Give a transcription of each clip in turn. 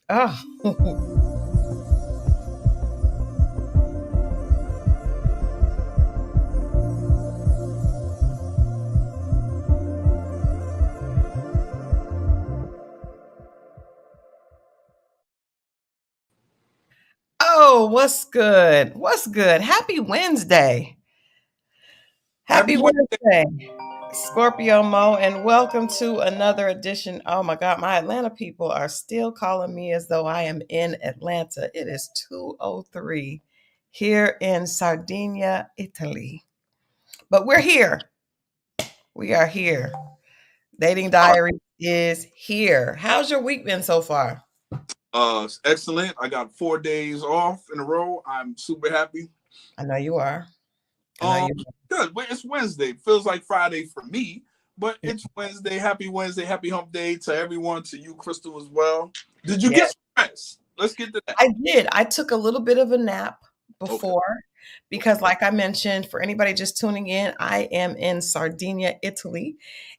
Oh. Oh, what's good? What's good? Happy Wednesday. Happy Happy Wednesday. Wednesday, Scorpio Moe, and welcome to another edition. Oh my God, my Atlanta people are still calling me as though I am in Atlanta. It is 2:03 here in Sardinia, Italy. But we're here. We are here. Dating Diaries is here. How's your week been so far? It's excellent. I got 4 days off in a row. I'm super happy. I know you are. I know Um, you Good. Well, it's Wednesday. Feels like Friday for me, but are. it's Wednesday. Happy Wednesday. Happy Hump Day to everyone. To you, Crystal, as well. Did you Yeah. get some rest? Let's get to that. I did. I took a little bit of a nap Okay. before because, like I mentioned, for anybody just tuning in, I am in Sardinia, Italy,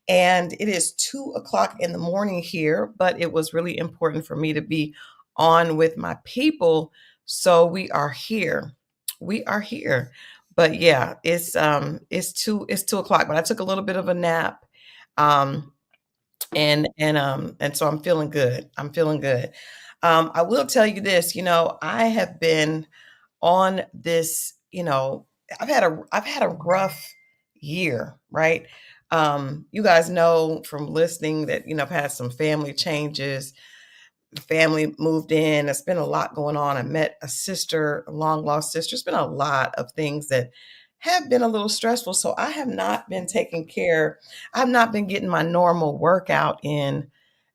and it is 2 o'clock in the morning here. But it was really important for me to be on with my people. So we are here. We are here. But yeah, it's 2 o'clock. But I took a little bit of a nap. Um, and so I'm feeling good. I'm feeling good. I will tell you this, I have been on this, I've had a rough year, right? You guys know from listening that, I've had some family changes. The family moved in. There's been a lot going on. I met a sister, a long lost sister. It's been a lot of things that have been a little stressful. So I have not been taking care. I've not been getting my normal workout in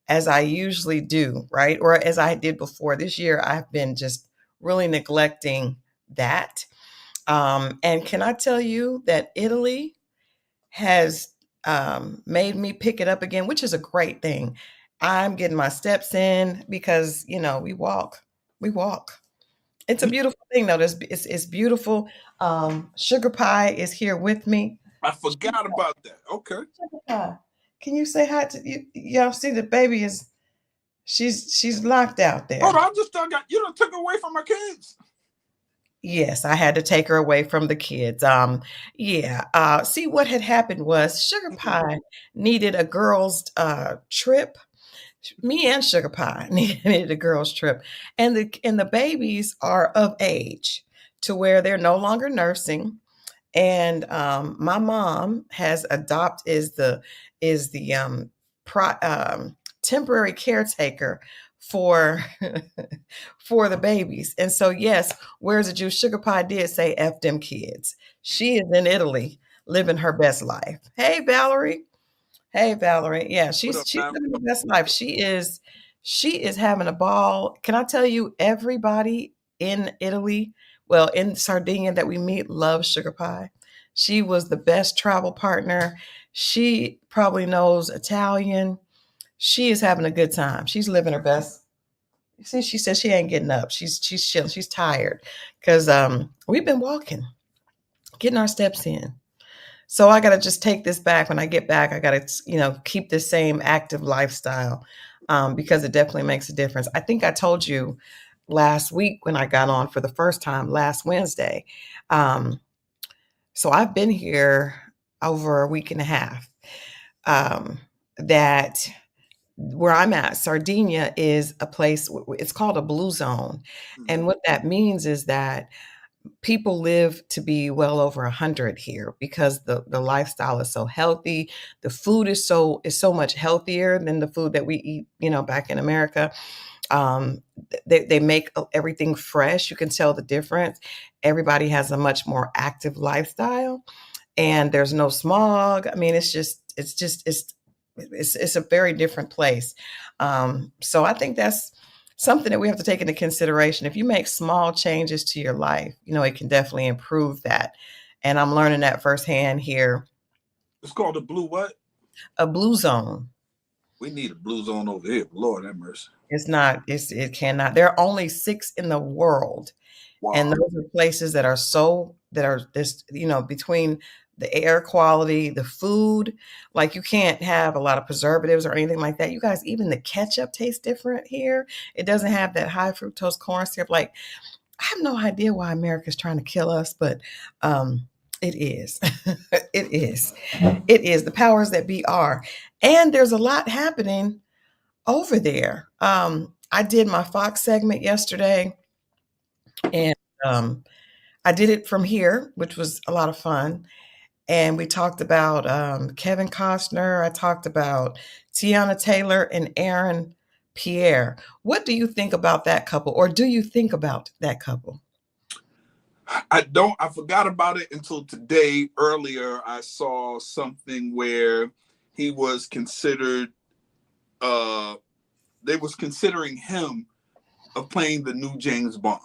as I usually do, right? Or as I did before. This year, I've been just really neglecting that. And can I tell you that Italy has made me pick it up again, which is a great thing. I'm getting my steps in because, we walk. It's a beautiful thing, though. It's beautiful. Sugar Pie is here with me. I forgot about that. Okay. Sugar Pie, can you say hi to you? Y'all see the baby is she's locked out Hold on. there. I just got you. Done took away from my kids. Yes, I had to take her away from the kids. Yeah. See, what had happened was Sugar Pie needed a girls' trip. Me and Sugar Pie needed a girls' trip, and the babies are of age to where they're no longer nursing. And my mom has adopt is the temporary caretaker for for the babies. And so yes, where's the Jew? Sugar Pie did say F them kids. She is in Italy living her best life. Hey Valerie. Hey Valerie. Yeah, What she's up, she's man? living the best life. She is having a ball. Can I tell you, everybody in Italy, well, in Sardinia that we meet loves Sugar Pie. She was the best travel partner. She probably knows Italian. She is having a good time. She's living her best. See, she says she ain't getting up. She's chilling. She's tired because we've been walking, getting our steps in. So I got to just take this back. When I get back, I got to, keep the same active lifestyle because it definitely makes a difference. I think I told you last week when I got on for the first time last Wednesday. Um, so I've been here over a week and a half. Um, that where I'm at, Sardinia is a place, it's called a blue zone. Mhm. And what that means is that people live to be well over 100 here because the lifestyle is so healthy. The food is so much healthier than the food that we eat, back in America. um, they make everything fresh. You can tell the difference. Everybody has a much more active lifestyle, and there's no smog. I mean, it's a very different place. So I think that's something that we have to take into consideration. If you make small changes to your life, it can definitely improve that. And I'm learning that firsthand here. It's called the blue what? A blue zone. We need a blue zone over here. Lord have mercy. It cannot. There are only six in the world. And Wow. those are places that are this, between the air quality, the food. Like you can't have a lot of preservatives or anything like that. You guys, even the ketchup tastes different here. It doesn't have that high fructose corn syrup. Like I have no idea why America's trying to kill us, but it is. It is. It is. The powers that be are. And there's a lot happening over there. I did my Fox segment yesterday, and I did it from here, which was a lot of fun. And we talked about Kevin Costner. I talked about Tiana Taylor and Aaron Pierre. What do you think about that couple, or do you think about that couple? I don't. I forgot about it until today. Earlier, I saw something where he was considered. They was considering him of playing the new James Bond.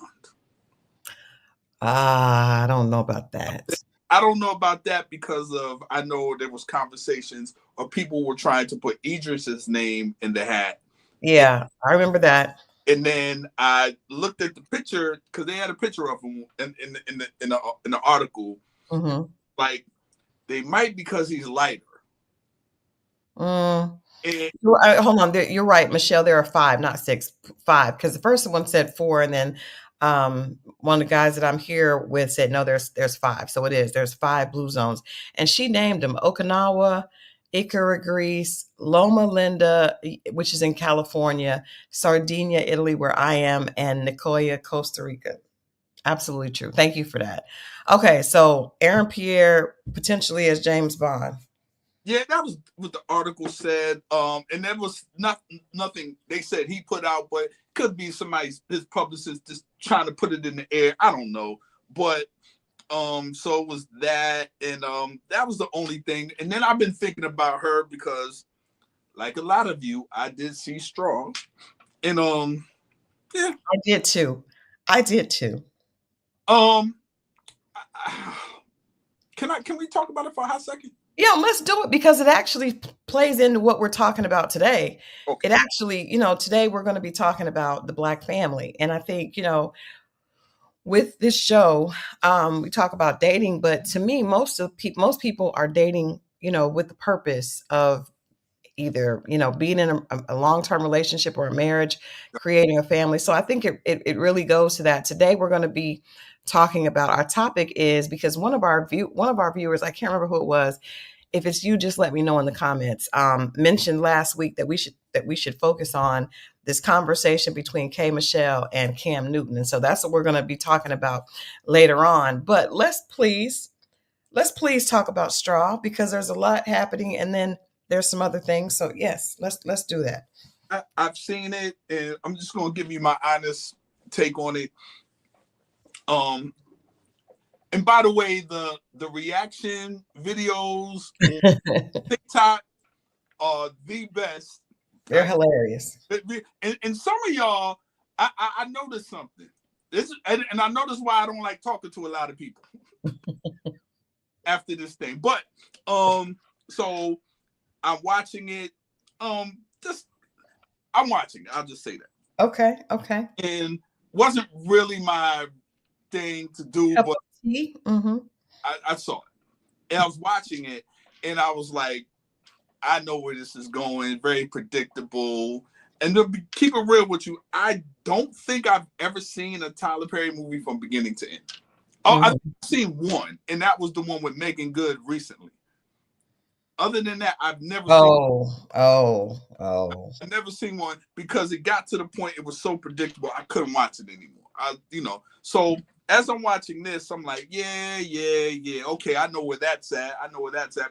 I don't know about that. I don't know about that because of I know there was conversations or people were trying to put Idris's name in the hat. Yeah, I remember that. And then I looked at the picture because they had a picture of him in the article. Mm-hmm. Like they might because he's lighter. Mm. And, Hold on, you're right, Michelle. There are 5, not 6, 5. Because the first one said 4, and then one of the guys that I'm here with said no. There's 5, so it is. There's 5 blue zones, and she named them Okinawa, Ikaria, Greece, Loma Linda, which is in California, Sardinia, Italy, where I am, and Nicoya, Costa Rica. Absolutely true. Thank you for that. Okay, so Aaron Pierre potentially as James Bond. yeah, that was what the article said. And there was nothing they said he put out, but could be somebody's his publicist just trying to put it in the air. I don't know, but so it was that, and that was the only thing. And then I've been thinking about her because, like a lot of you, I did see Straw, and yeah, I did too. Can we talk about it for a hot second? Yeah, let's do it because it actually plays into what we're talking about today. Okay. It actually, today we're going to be talking about the Black family. And I think, with this show, we talk about dating, but to me, most people are dating, with the purpose of either, being in a long-term relationship or a marriage, creating a family. So I think it really goes to that. Today we're going to be talking about, our topic is, because one of our viewers, I can't remember who it was. If it's you, just let me know in the comments. Mentioned last week that we should focus on this conversation between K. Michelle and Cam Newton. And so that's what we're going to be talking about later on. But let's please talk about Straw, because there's a lot happening, and then there's some other things. So yes, let's do that. I've seen it, and I'm just going to give you my honest take on it. And by the way, the reaction videos on TikTok are the best. They're hilarious. And some of y'all, I noticed something. And I noticed why I don't like talking to a lot of people after this thing. But so I'm watching it. I'm watching it. I'll just say that. Okay. And wasn't really my thing to do, but mm-hmm. I saw it. And I was watching it, and I was like, I know where this is going. Very predictable. And to keep it real with you, I don't think I've ever seen a Tyler Perry movie from beginning to end. Oh, I've seen one, and that was the one with Megan Good recently. Other than that, I've never I've never seen one because it got to the point it was so predictable I couldn't watch it anymore. So as I'm watching this, I'm like, yeah. Okay, I know where that's at.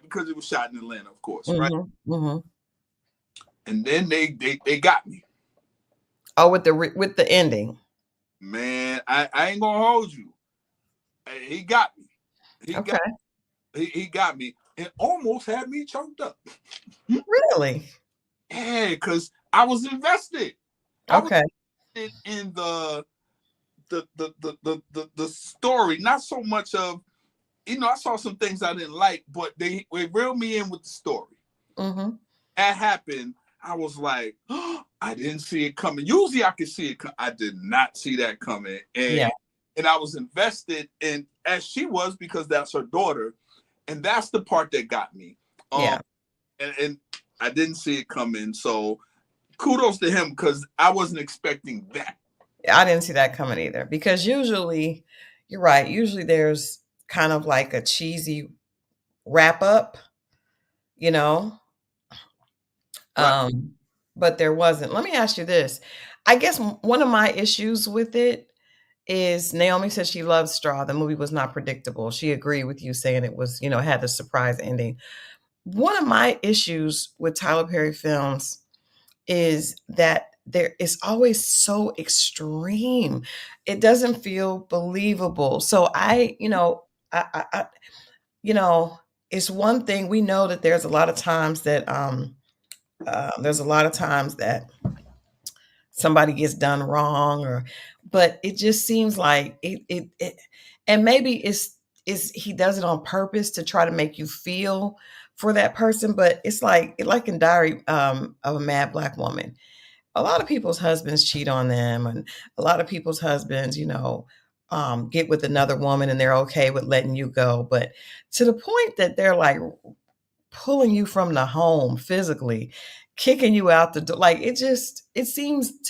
Because it was shot in Atlanta, of course, right? Mm-hmm. And then they got me. Oh, with the ending. Man, I ain't gonna hold you. He got me. He got me. It almost had me choked up. Really? Yeah, because I was invested. Okay. In the story, not so much of, I saw some things I didn't like, but they reeled me in with the story. Mm-hmm. That happened. I was like, oh, I didn't see it coming. Usually I could see it. I did not see that coming. And I was invested in, as she was, because that's her daughter. and that's the part that got me. Um, Yeah. and I didn't see it coming. So kudos to him because I wasn't expecting that. I didn't see that coming either because usually, you're right. Usually there's kind of like a cheesy wrap up, you know, Right. um, but there wasn't. Let me ask you this. I guess one of my issues with it is Naomi said she loves Straw. The movie was not predictable. She agreed with you saying it was, had the surprise ending. One of my issues with Tyler Perry films is that there is always so extreme. It doesn't feel believable. So I you know, it's one thing we know that there's a lot of times that somebody gets done wrong or but it just seems like it and maybe it's he does it on purpose to try to make you feel for that person, but it's like in Diary of a Mad Black Woman. A lot of people's husbands cheat on them, and a lot of people's husbands, get with another woman and they're okay with letting you go. But to the point that they're like pulling you from the home physically, kicking you out the door, like it seems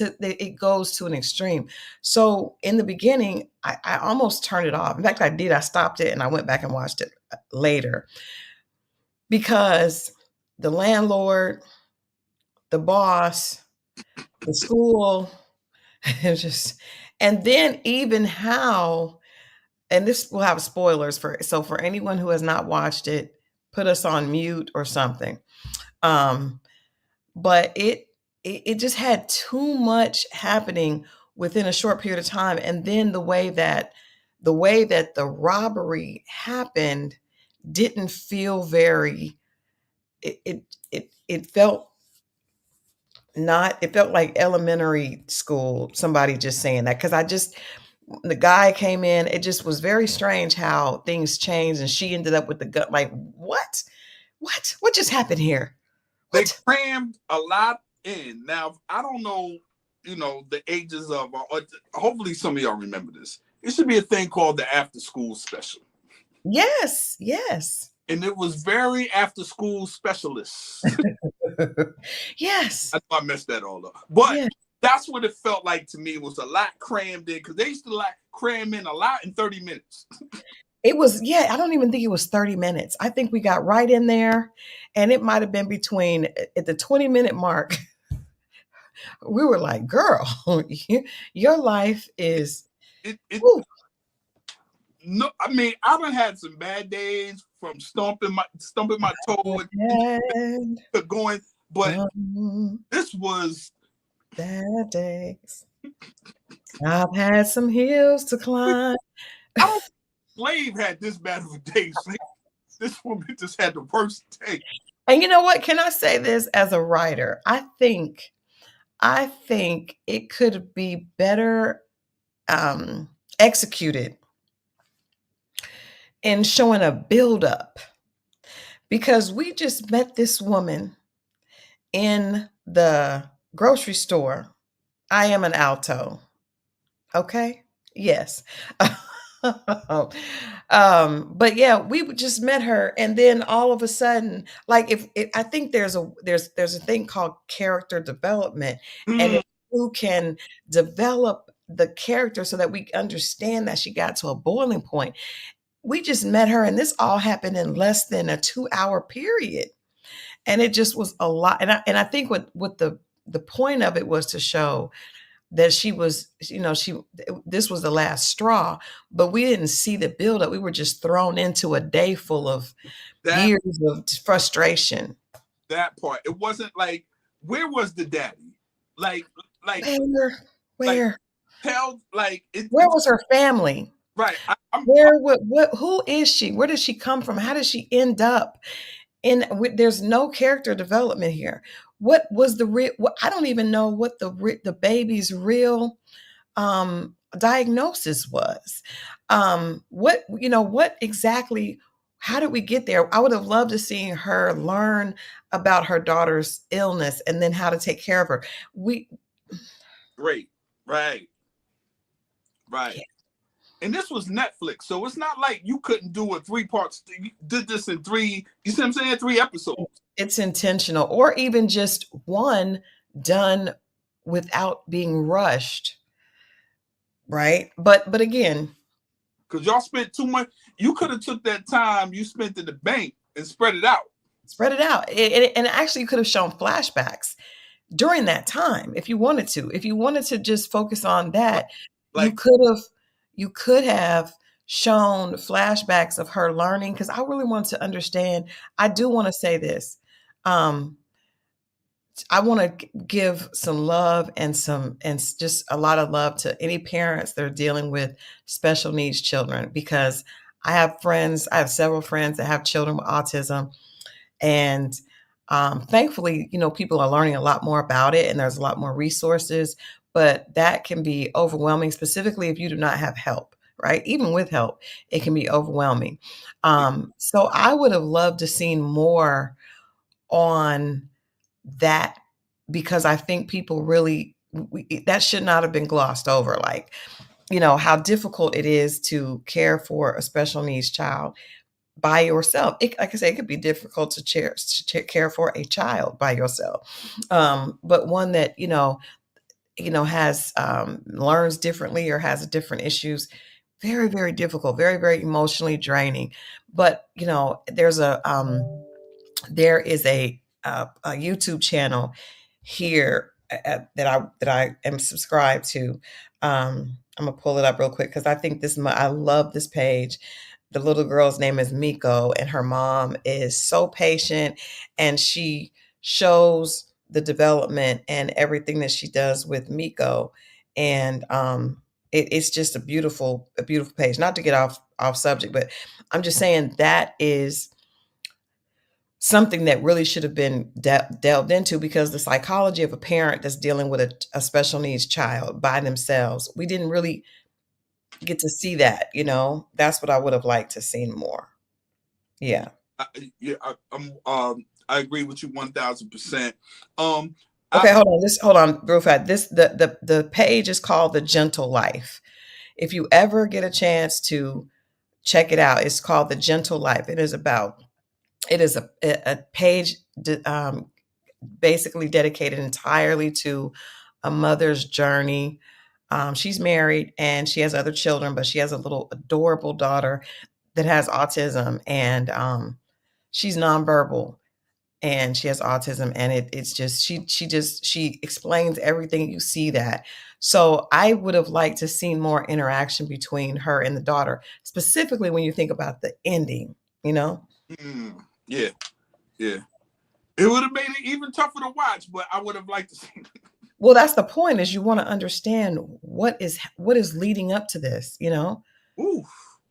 it goes to an extreme. So in the beginning, I almost turned it off. In fact, I did. I stopped it and I went back and watched it later because the landlord, the boss, the school, it's just, and then even how, and this will have spoilers for anyone who has not watched it, put us on mute or something. Um, but it just had too much happening within a short period of time, and then the way that the robbery happened didn't feel very. It felt not. It felt like elementary school. Somebody just saying that because the guy came in. It just was very strange how things changed, and she ended up with the gun. Like what? What just happened here? They What? crammed a lot in. Now I don't know, the ages of. Hopefully, some of y'all remember this. It should be a thing called the after school special, Yes, yes. and it was very after school specialists. Yes, I thought I messed that all up, but yeah. that's what it felt like to me. It was a lot crammed in because they used to like cram in a lot in 30 minutes. It was, yeah, I don't even think it was 30 minutes. I think we got right in there, and it might have been between at the 20-minute mark. We were like, girl, your life is It whew. no, I mean I done had some bad days from stumping my toe And to going, but some this was bad days. I've had some hills to climb. I don't Slave had this bad of a day. This woman just had the worst day. And you know what? Can I say this as a writer? I think it could be better um, executed in showing a buildup because we just met this woman in the grocery store. I am an alto. Okay. Yes. But yeah, we just met her, and then all of a sudden, like if I think there's a thing called character development, and if Mm, you can develop the character so that we understand that she got to a boiling point. We just met her, and this all happened in less than a 2-hour period, and it just was a lot. And I think what the point of it was to show that she was, this was the last straw, but we didn't see the buildup. We were just thrown into a day full of that years of frustration. that part. It wasn't like where was the daddy? Like like Where, like where, tell like where was her family? right. Who is she? Where did she come from? How did she end up there's no character development here. What was the real? I don't even know what the baby's real diagnosis was. What exactly? How did we get there? I would have loved to see her learn about her daughter's illness and then how to take care of her. We Great. Right. Yeah, Right. And this was Netflix, so it's not like you couldn't do a 3 parts. You did this in three. You see what I'm saying? 3 episodes. It's intentional, or even just one done without being rushed, right? But again, Because y'all spent too much. You could have took that time you spent in the bank and spread it out. spread it out. And actually, you could have shown flashbacks during that time if you wanted to. If you wanted to just focus on that, you Like, could have you could have shown flashbacks of her learning, because I really want to understand. I do want to say this. Um, I want to give some love and just a lot of love to any parents that are dealing with special needs children, because I have several friends that have children with autism, and thankfully, people are learning a lot more about it, and there's a lot more resources. But that can be overwhelming, specifically if you do not have help, right? Even with help, it can be overwhelming. So I would have loved to seen more on that, because I think people really that should not have been glossed over. Like, how difficult it is to care for a special needs child by yourself. Like I say, it could be difficult to care for a child by yourself, but one that has learns differently or has different issues. Very, very difficult. Very, very emotionally draining. But there is a YouTube channel here that I am subscribed to. I'm gonna pull it up real quick because I think I love this page. The little girl's name is Miko, and her mom is so patient, and she shows the development and everything that she does with Miko, and it's just a beautiful page. Not to get off subject, but I'm just saying that is something that really should have been delved into, because the psychology of a parent that's dealing with a special needs child by themselves, we didn't really get to see that. That's what I would have liked to seen more. Yeah. I, yeah, I agree with you 1,000%. Um, I Okay, hold on real fast. The page is called The Gentle Life. If you ever get a chance to check it out, it's called The Gentle Life. It is a page basically dedicated entirely to a mother's journey. She's married and she has other children, but she has a little adorable daughter that has autism, and she's nonverbal, and she has autism, and it's just she explains everything. You see that. So I would have liked to see more interaction between her and the daughter, specifically when you think about the ending. yeah, yeah. It would have made it even tougher to watch, but I would have liked to see. Well, that's the point, is you want to understand what is leading up to this. Ooh,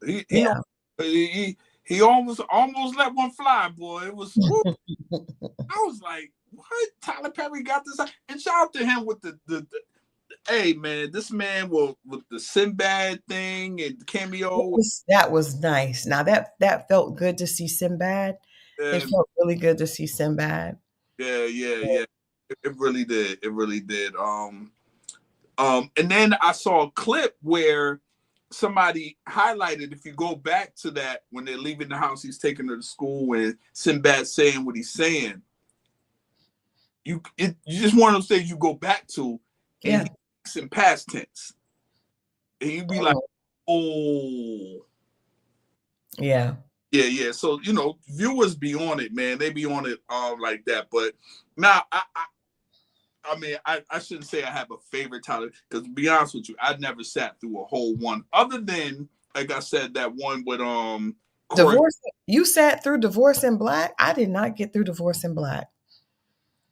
he Yeah. he almost let one fly, boy. It was. Woo, I was like, what? Tyler Perry got this, and shout out to him with the hey man, this man will with the Sinbad thing and cameo. That was nice. Now that felt good to see Sinbad. It And felt really good to see Sinbad. yeah. It really did. It really did. And then I saw a clip where somebody highlighted, if you go back to that, when they're leaving the house, he's taking her to school and Sinbad saying what he's saying. You just one of those things you go back to, and Yeah. he speaks in past tense. And you be like, Oh, oh. yeah. Yeah. So viewers be on it, man. They be on it like that. But now, I mean, I shouldn't say I have a favorite Tyler, because to be honest with you, I never sat through a whole one, other than, like I said, that one with Corey. Divorce. You sat through Divorce in Black? I did not get through Divorce in Black.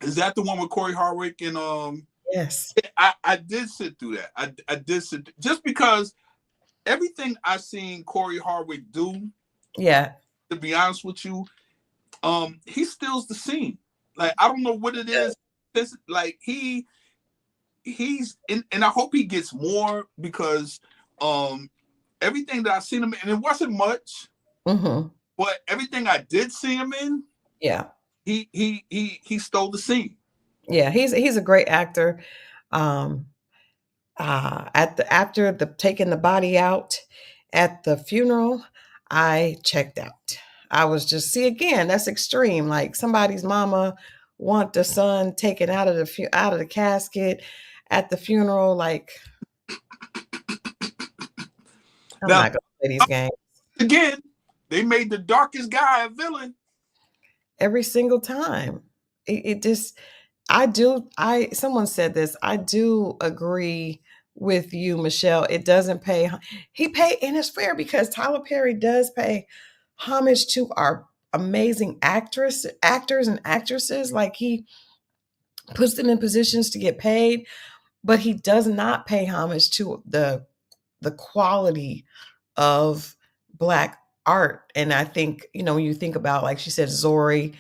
Is that the one with Corey Hardwick and Yes. I did sit through that. I did sit just because everything I seen Corey Hardwick do. Yeah. To be honest with you, he steals the scene. Like, I don't know what it is. This, like, he's and I hope he gets more, because everything that I seen him in, and it wasn't much, but everything I did see him in, Yeah. he stole the scene. Yeah. He's a great actor. Um, At the after the taking the body out at the funeral, I checked out. I was just see again, that's extreme. Like somebody's mama want the son taken out of the out of the casket at the funeral. Like I'm Now, not gonna play these games again, they made the darkest guy a villain. every single time. It just I someone said this. I do agree with you, Michelle. It doesn't pay he pay and it's fair because Tyler Perry does pay homage to our amazing actors and actresses. Like he puts them in positions to get paid, but he does not pay homage to the quality of black art. And I think, when you think about, like she said, Zora,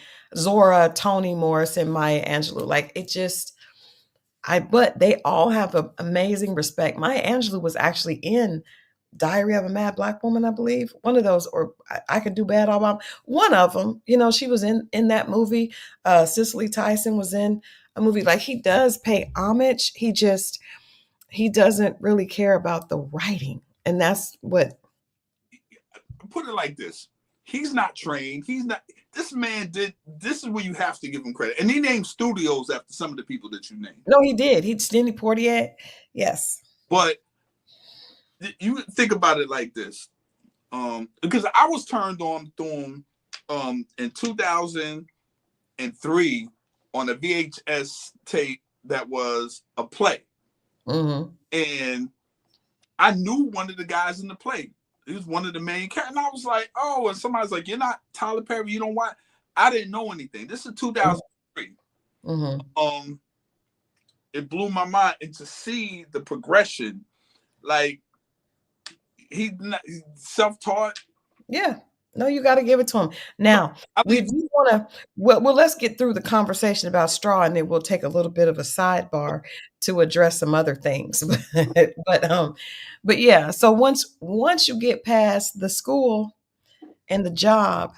Toni Morrison, Maya Angelou, like it just but they all have an amazing respect. Maya Angelou was actually in Diary of a Mad Black Woman, I believe. One of those, or I Could Do Bad All By one of them. She was in that movie. Cicely Tyson was in a movie. Like he does pay homage. He doesn't really care about the writing, and that's what. Put it like this: he's not trained. He's not. This man did. This is where you have to give him credit. And he named studios after some of the people that you named. No, he did. He Sidney Poitier. Yes. But you think about it like this, because I was turned on to him in 2003 on a VHS tape that was a play, and I knew one of the guys in the play. He was one of the main characters, and I was like, "Oh!" And somebody's like, "You're not Tyler Perry. You don't watch." I didn't know anything. This is 2003. It blew my mind, and to see the progression, like he's self-taught. Yeah. No, you got to give it to him. Now, we do want to, well, let's get through the conversation about Straw, and then we'll take a little bit of a sidebar to address some other things. but yeah, so once you get past the school and the job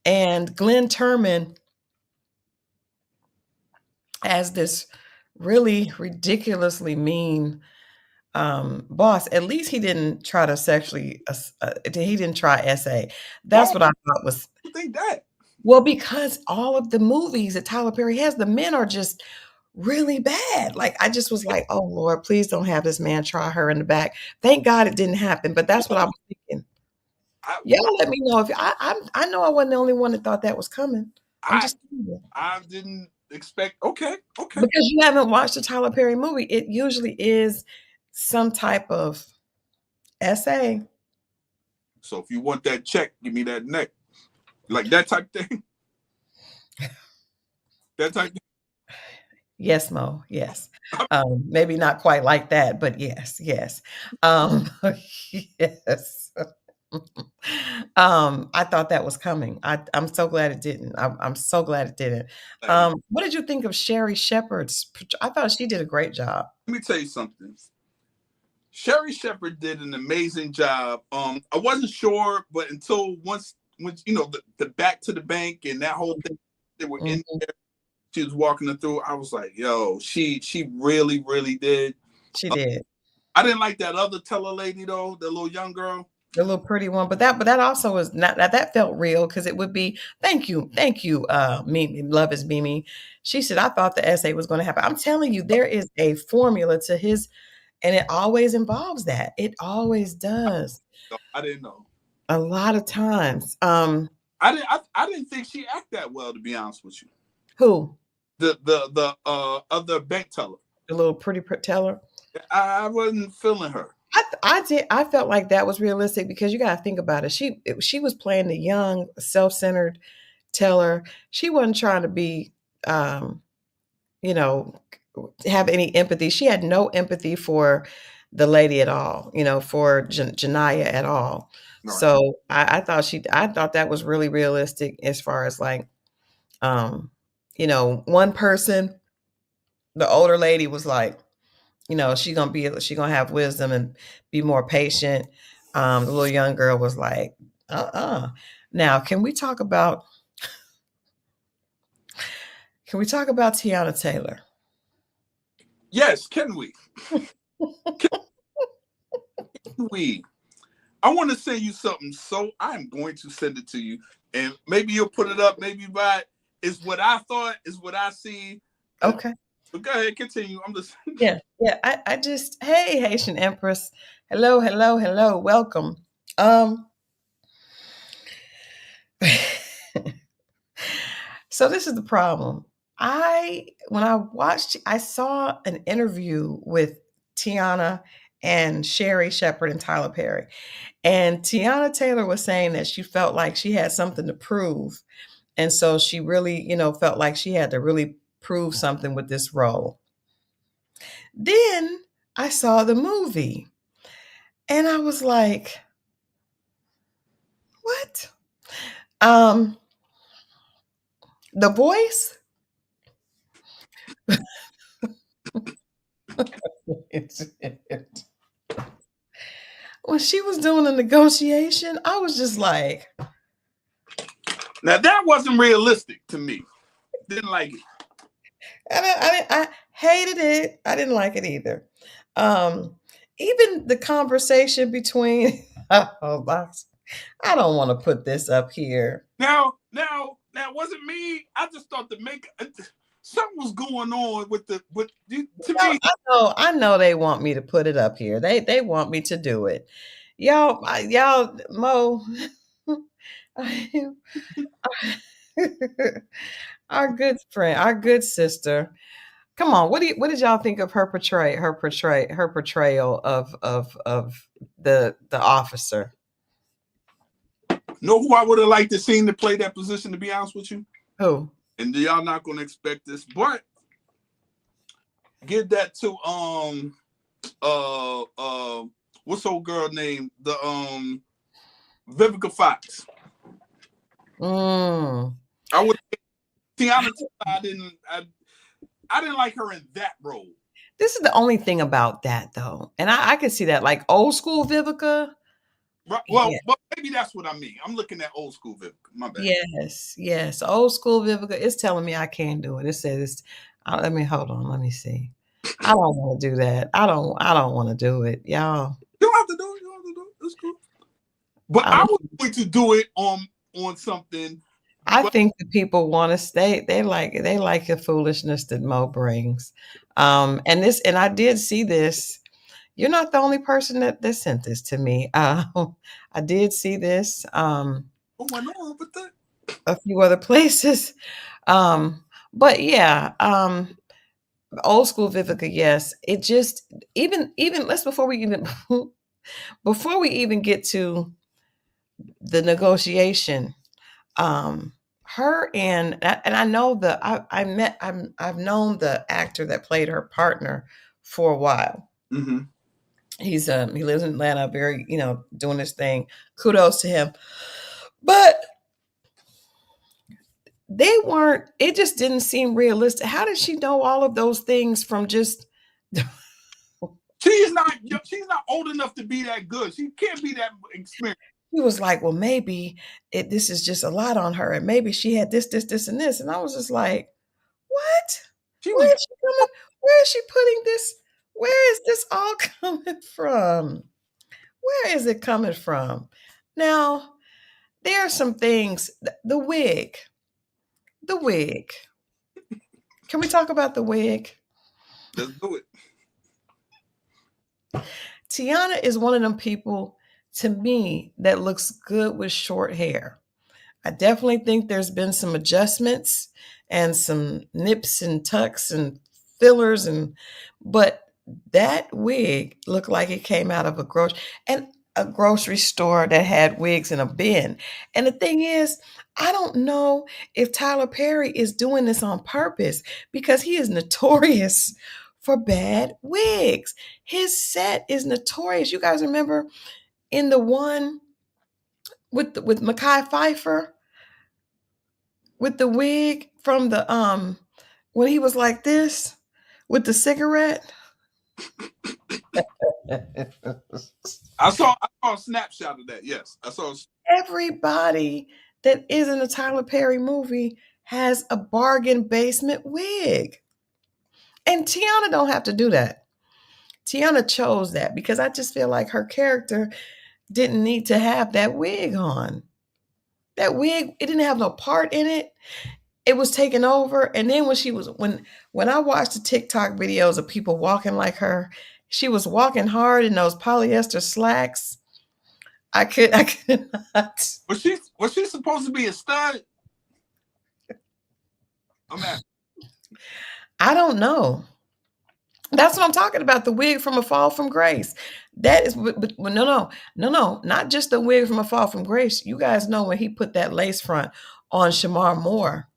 and Glenn Turman as this really ridiculously mean boss, at least he didn't try to sexually he didn't try SA. That's what I thought was. I think that. Well, because all of the movies that Tyler Perry has, the men are just really bad. Like I just was like, oh Lord, please don't have this man try her in the back. Thank God it didn't happen, but that's what I was thinking. Y'all let me know if I know I wasn't the only one that thought that was coming. I didn't expect. Okay. Because you haven't watched a Tyler Perry movie, it usually is some type of SA. So if you want that check, give me that neck. Like that type thing. That type thing. Yes, Mo. Yes. Maybe not quite like that, but yes. Yes. Yes. I thought that was coming. I'm so glad it didn't. I'm so glad it didn't. What did you think of Sherry Shepherd's? I thought she did a great job. Let me tell you something. Sherry Shepherd did an amazing job. I wasn't sure, but until once the back to the bank and that whole thing, they were in there. She was walking her through. I was like, yo, she really, really did. She did. I didn't like that other teller lady though, the little young girl. The little pretty one, but that also was not that felt real because it would be thank you, Mimi, Love is Mimi. She said, I thought the essay was going to happen. I'm telling you, there is a formula to his, and it always involves that. It always does. I didn't know. A lot of times. I didn't think she acted that well, to be honest with you. Who? The other bank teller. The little pretty teller. I wasn't feeling her. I felt like that was realistic because you got to think about it. She was playing the young, self-centered teller. She wasn't trying to be, have any empathy. She had no empathy for the lady at all, for Janaya at all. Right. So I thought that was really realistic as far as like, one person, the older lady was like, she gonna have wisdom and be more patient. The little young girl was like, Now, can we talk about Tiana Taylor? Yes, can we? We. I want to send you something, so I'm going to send it to you, and maybe you'll put it up. Maybe by it's what I thought, is what I see. Okay. But go ahead, continue. I'm just. Yeah. Yeah. I just, hey, Haitian Empress. Hello, hello, hello. Welcome. Um, so this is the problem. When I watched, I saw an interview with Tiana and Sherry Shepherd and Tyler Perry. And Tiana Taylor was saying that she felt like she had something to prove. And so she really, felt like she had to really prove something with this role. Then I saw the movie and I was like, what? Um, the voice? When she was doing the negotiation, I was just like, Now that wasn't realistic to me. Didn't like it. I hated it. I didn't like it either. Um, Even the conversation between, oh, I don't want to put this up here. Now, wasn't me. I just thought the make something was going on with the with to me. I know they want me to put it up here. They want me to do it. Y'all, Mo, our good friend, our good sister. Come on, what did y'all think of her portrayal of the officer? Know who I would have liked to seen to play that position? To be honest with you, Who? and y'all not going to expect this, but give that to what's old girl name? The Vivica Fox. I would. Tiana, I didn't like her in that role. This is the only thing about that, though, and I can see that, like old school Vivica. Right, well, Yeah. but maybe that's what I mean. I'm looking at old school Vivica. My bad. Yes, old school Vivica. It's telling me I can't do it. It says, let me hold on. Let me see. I don't want to do that. I don't want to do it, y'all. You don't have to do it. You don't have to do it. It's cool. But I was going to do it on something. I think the people want to stay. They like the foolishness that Mo brings. And I did see this. You're not the only person that sent this to me. I did see this. Oh, I know, but that. A few other places. But yeah, old school Vivica, yes. It just even let's before we even get to the negotiation, her and I know I've known the actor that played her partner for a while. Mm-hmm. He lives in Atlanta, very, doing this thing. Kudos to him. But it just didn't seem realistic. How did she know all of those things from just She's not old enough to be that good. She can't be that experienced. He was like, well, maybe this is just a lot on her, and maybe she had this, and this. And I was just like, what? She Where was is she coming? Where is she putting this? Where is this all coming from? Where is it coming from? Now, there are some things. The wig. The wig. Can we talk about the wig? Let's do it. Tiana is one of them people, to me, that looks good with short hair. I definitely think there's been some adjustments and some nips and tucks and fillers, but that wig looked like it came out of a grocery store that had wigs in a bin. And the thing is, I don't know if Tyler Perry is doing this on purpose, because he is notorious for bad wigs. His set is notorious. You guys remember in the one with Mekhi Phifer, with the wig from the when he was like this with the cigarette. I saw a snapshot of that. Yes, I saw. Everybody that is in a Tyler Perry movie has a bargain basement wig. And Tiana don't have to do that. Tiana chose that because I just feel like her character didn't need to have that wig on. That wig, it didn't have no part in it. It was taken over. And then when I watched the TikTok videos of people walking like her, she was walking hard in those polyester slacks. I could not. Was she supposed to be a stud? I'm asking. I don't know. That's what I'm talking about. The wig from A Fall from Grace. That is, but no, not just the wig from A Fall from Grace. You guys know when he put that lace front on Shamar Moore,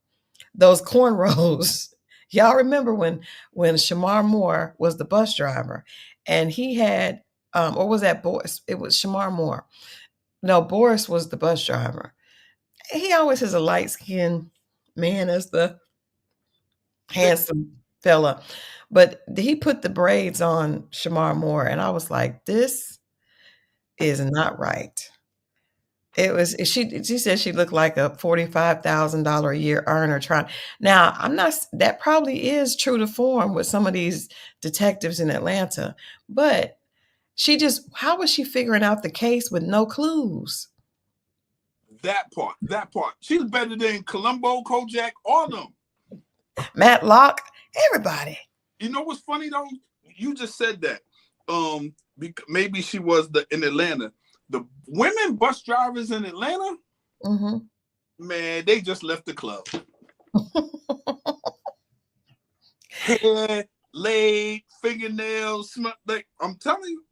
those cornrows. Y'all remember when Shamar Moore was the bus driver, and he had, or was that Boris? It was Shamar Moore. No, Boris was the bus driver. He always has a light skinned man as the handsome fella. But he put the braids on Shamar Moore, and I was like, this is not right. It was she said she looked like a $45,000 a year earner trying. Now, I'm not that probably is true to form with some of these detectives in Atlanta, but she just how was she figuring out the case with no clues? That part. She's better than Columbo, Kojak, all of them. Matlock, everybody. You know what's funny though? You just said that. Maybe she was in Atlanta. The women bus drivers in Atlanta, man, they just left the club. Hair, laid, fingernails, like I'm telling you.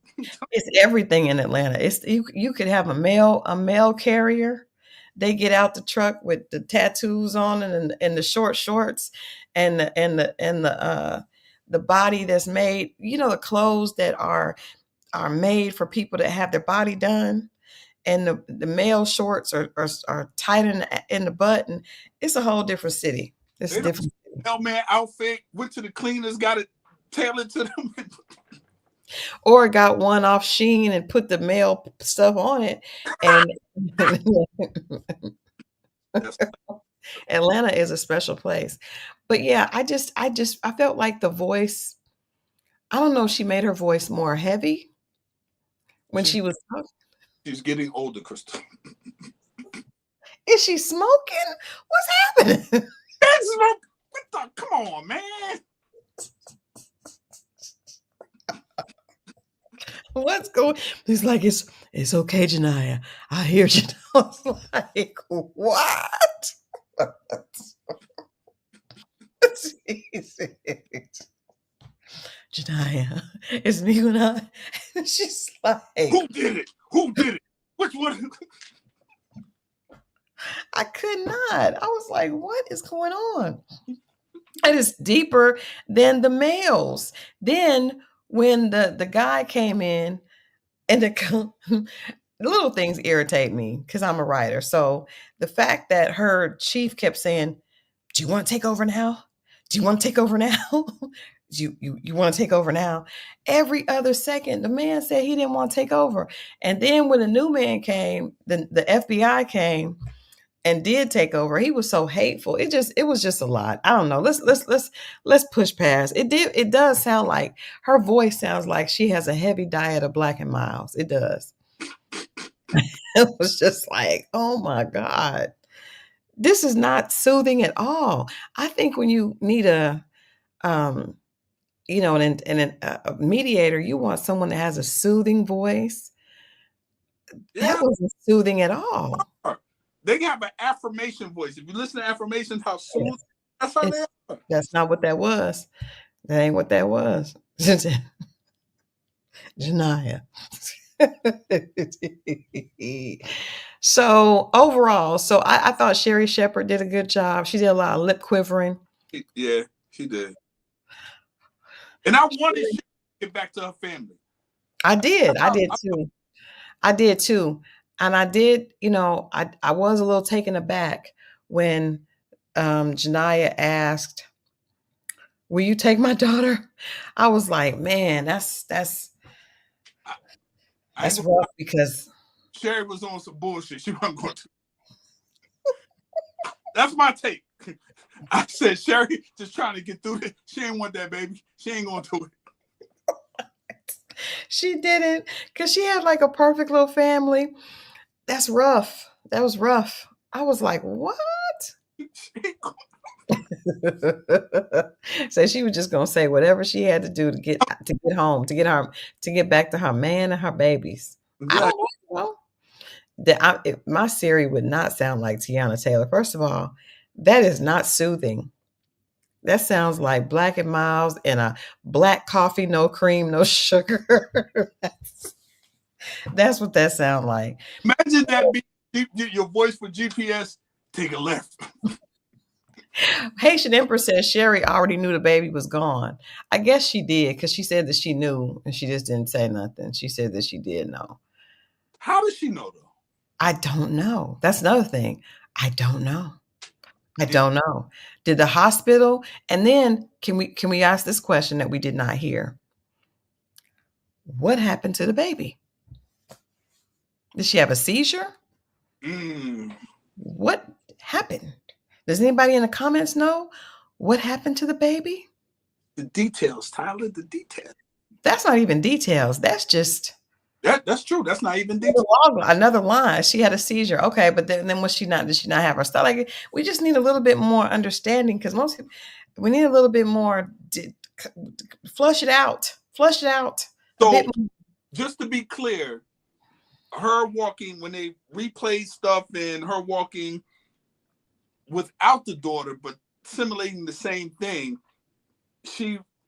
It's everything in Atlanta. It's you could have a mail carrier. They get out the truck with the tattoos on and the short shorts and the body that's made, the clothes that are made for people that have their body done, and the male shorts are tight in the butt, and it's a whole different city. It's a different city. Mailman outfit, went to the cleaners, got it tailored to them. Or got one off Sheen and put the male stuff on it. And Atlanta is a special place. But yeah, I felt like the voice, I don't know if she made her voice more heavy when she was talking. She's getting older, Christal. Is she smoking? What's happening? Come on, man. What's going? He's like, it's okay, Janiyah. I hear you. I was like, what? Janiyah, it's me and I. She's like, who did it? Who did it? Which one? I could not. I was like, what is going on? It is deeper than the males. Then when the guy came in, and the little things irritate me because I'm a writer. So the fact that her chief kept saying, "Do you want to take over now? Do you want to take over now? you want to take over now?" Every other second, the man said he didn't want to take over. And then when the new man came, the FBI came and did take over. He was so hateful. It was just a lot. I don't know. Let's push past. It does sound like her voice sounds like she has a heavy diet of Black and Miles. It does. It was just like, oh my God. This is not soothing at all. I think when you need a mediator, you want someone that has a soothing voice. Yeah. That wasn't soothing at all. They have an affirmation voice. If you listen to affirmations, how soothing, that's how they are. That's not what that was. That ain't what that was. Janiyah. So overall, I thought Sherry Shepherd did a good job. She did a lot of lip quivering. Yeah, she did. And I wanted to get back to her family. I did too. And I did, I was a little taken aback when Janiyah asked, "Will you take my daughter?" I was like, man, that's rough because Sherry was on some bullshit. She wasn't going to. That's my take. I said, Sherry just trying to get through it. She ain't want that, baby. She ain't going to do it. She didn't, because she had like a perfect little family. That's rough. That was rough. I was like, what? So she was just gonna say whatever she had to do to get home, to get back to her man and her babies. I Right. don't know. My Siri would not sound like Tiana Taylor. First of all, that is not soothing. That sounds like Black and Miles and a black coffee, no cream, no sugar. That's what that sounds like. Imagine that be your voice for GPS. Take a left. Haitian Empress says Sherry already knew the baby was gone. I guess she did because she said that she knew and she just didn't say nothing. She said that she did know. How does she know though? I don't know. That's another thing. I don't know. I Did, don't know. Did the hospital, and then can we ask this question that we did not hear? What happened to the baby? Did she have a seizure? mm, What happened? Does anybody in the comments know what happened to the baby? the details, Tyler. The details. That's not even details. That's just That's true. That's not even details. another line. She had a seizure. Okay, but then was she not? Did she not have her stuff? Like we just need a little bit more understanding because we need a little bit more. Flush it out. Flush it out a So bit more. just to be clear, her walking when they replayed stuff and her walking without the daughter, but simulating the same thing.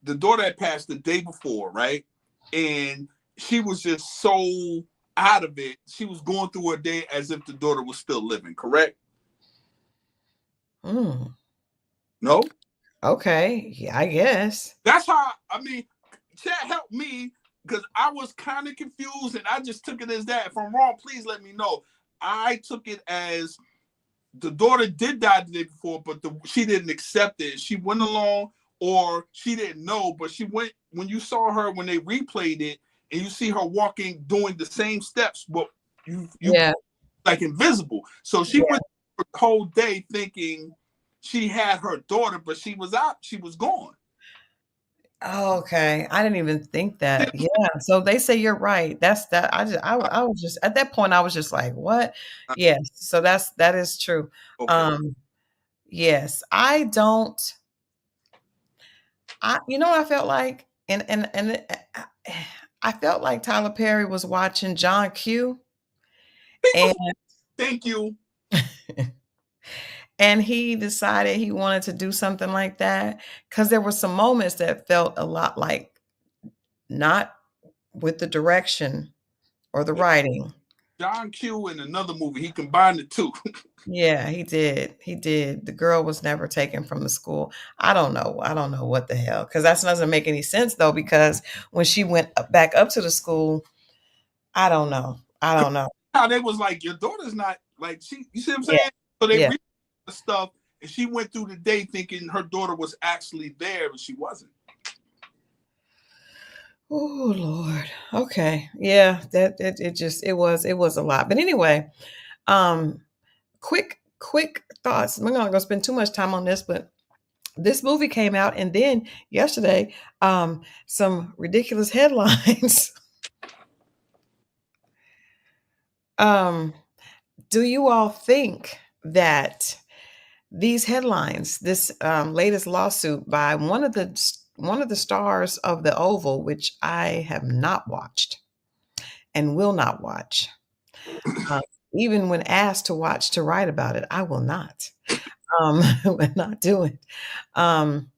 The daughter had passed the day before, right? And she was just so out of it. She was going through her day as if the daughter was still living, correct? Mm, No? okay, yeah, I guess. That's how, I mean, chat helped me because I was kind of confused and I just took it as that. If I'm wrong, please let me know. I took it as the daughter did die the day before, but she didn't accept it. She went along, or she didn't know, but she went. When you saw her when they replayed it, and you see her walking, doing the same steps, but you Yeah, like invisible. So she yeah. went the whole day thinking she had her daughter, but she was out. She was gone. Oh, okay. I didn't even think that. Yeah. So they say you're right. That's that. I was just at that point. I was just like, what? Yes. So that is true. Okay. Um. Yes. I don't. You know what I felt like, I felt like Tyler Perry was watching John Q. and Thank you. and he decided he wanted to do something like that because there were some moments that felt a lot like not with the direction or the writing. John Q in another movie. He combined the two. Yeah, he did. He did. The girl was never taken from the school. I don't know. I don't know what the hell, because that doesn't make any sense though. Because when she went back up to the school, I don't know. I don't know. How they was like, your daughter's not like she. You see what I'm Yeah, saying? So they yeah. read the stuff, and she went through the day thinking her daughter was actually there, but she wasn't. Oh Lord. Okay. Yeah. It was a lot. But anyway, um, quick thoughts. We're not gonna spend too much time on this, but this movie came out, and then yesterday, some ridiculous headlines. um, do you all think that these headlines, this latest lawsuit by one of the stars of the Oval, which I have not watched and will not watch, uh, even when asked to write about it, I will not. Will not do it. Um,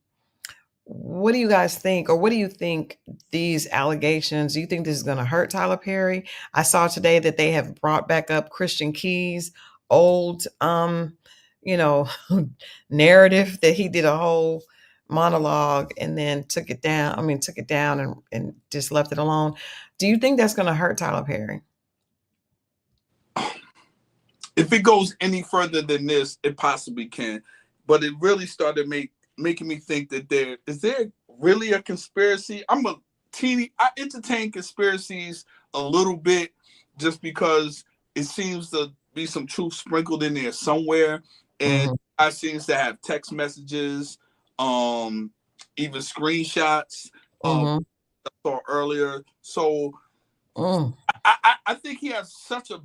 what do you guys think, or what do you think these allegations? Do you think this is going to hurt Tyler Perry? I saw today that they have brought back up Christian Key's old, you know, narrative that he did a whole monologue and then took it down. I mean, took it down and just left it alone. Do you think that's going to hurt Tyler Perry? If it goes any further than this, it possibly can. But it really started making me think that there really a conspiracy. I entertain conspiracies a little bit just because it seems to be some truth sprinkled in there somewhere. And Mhm, I seems to have text messages, even screenshots of mhm. I saw earlier. So Mm. I think he has such a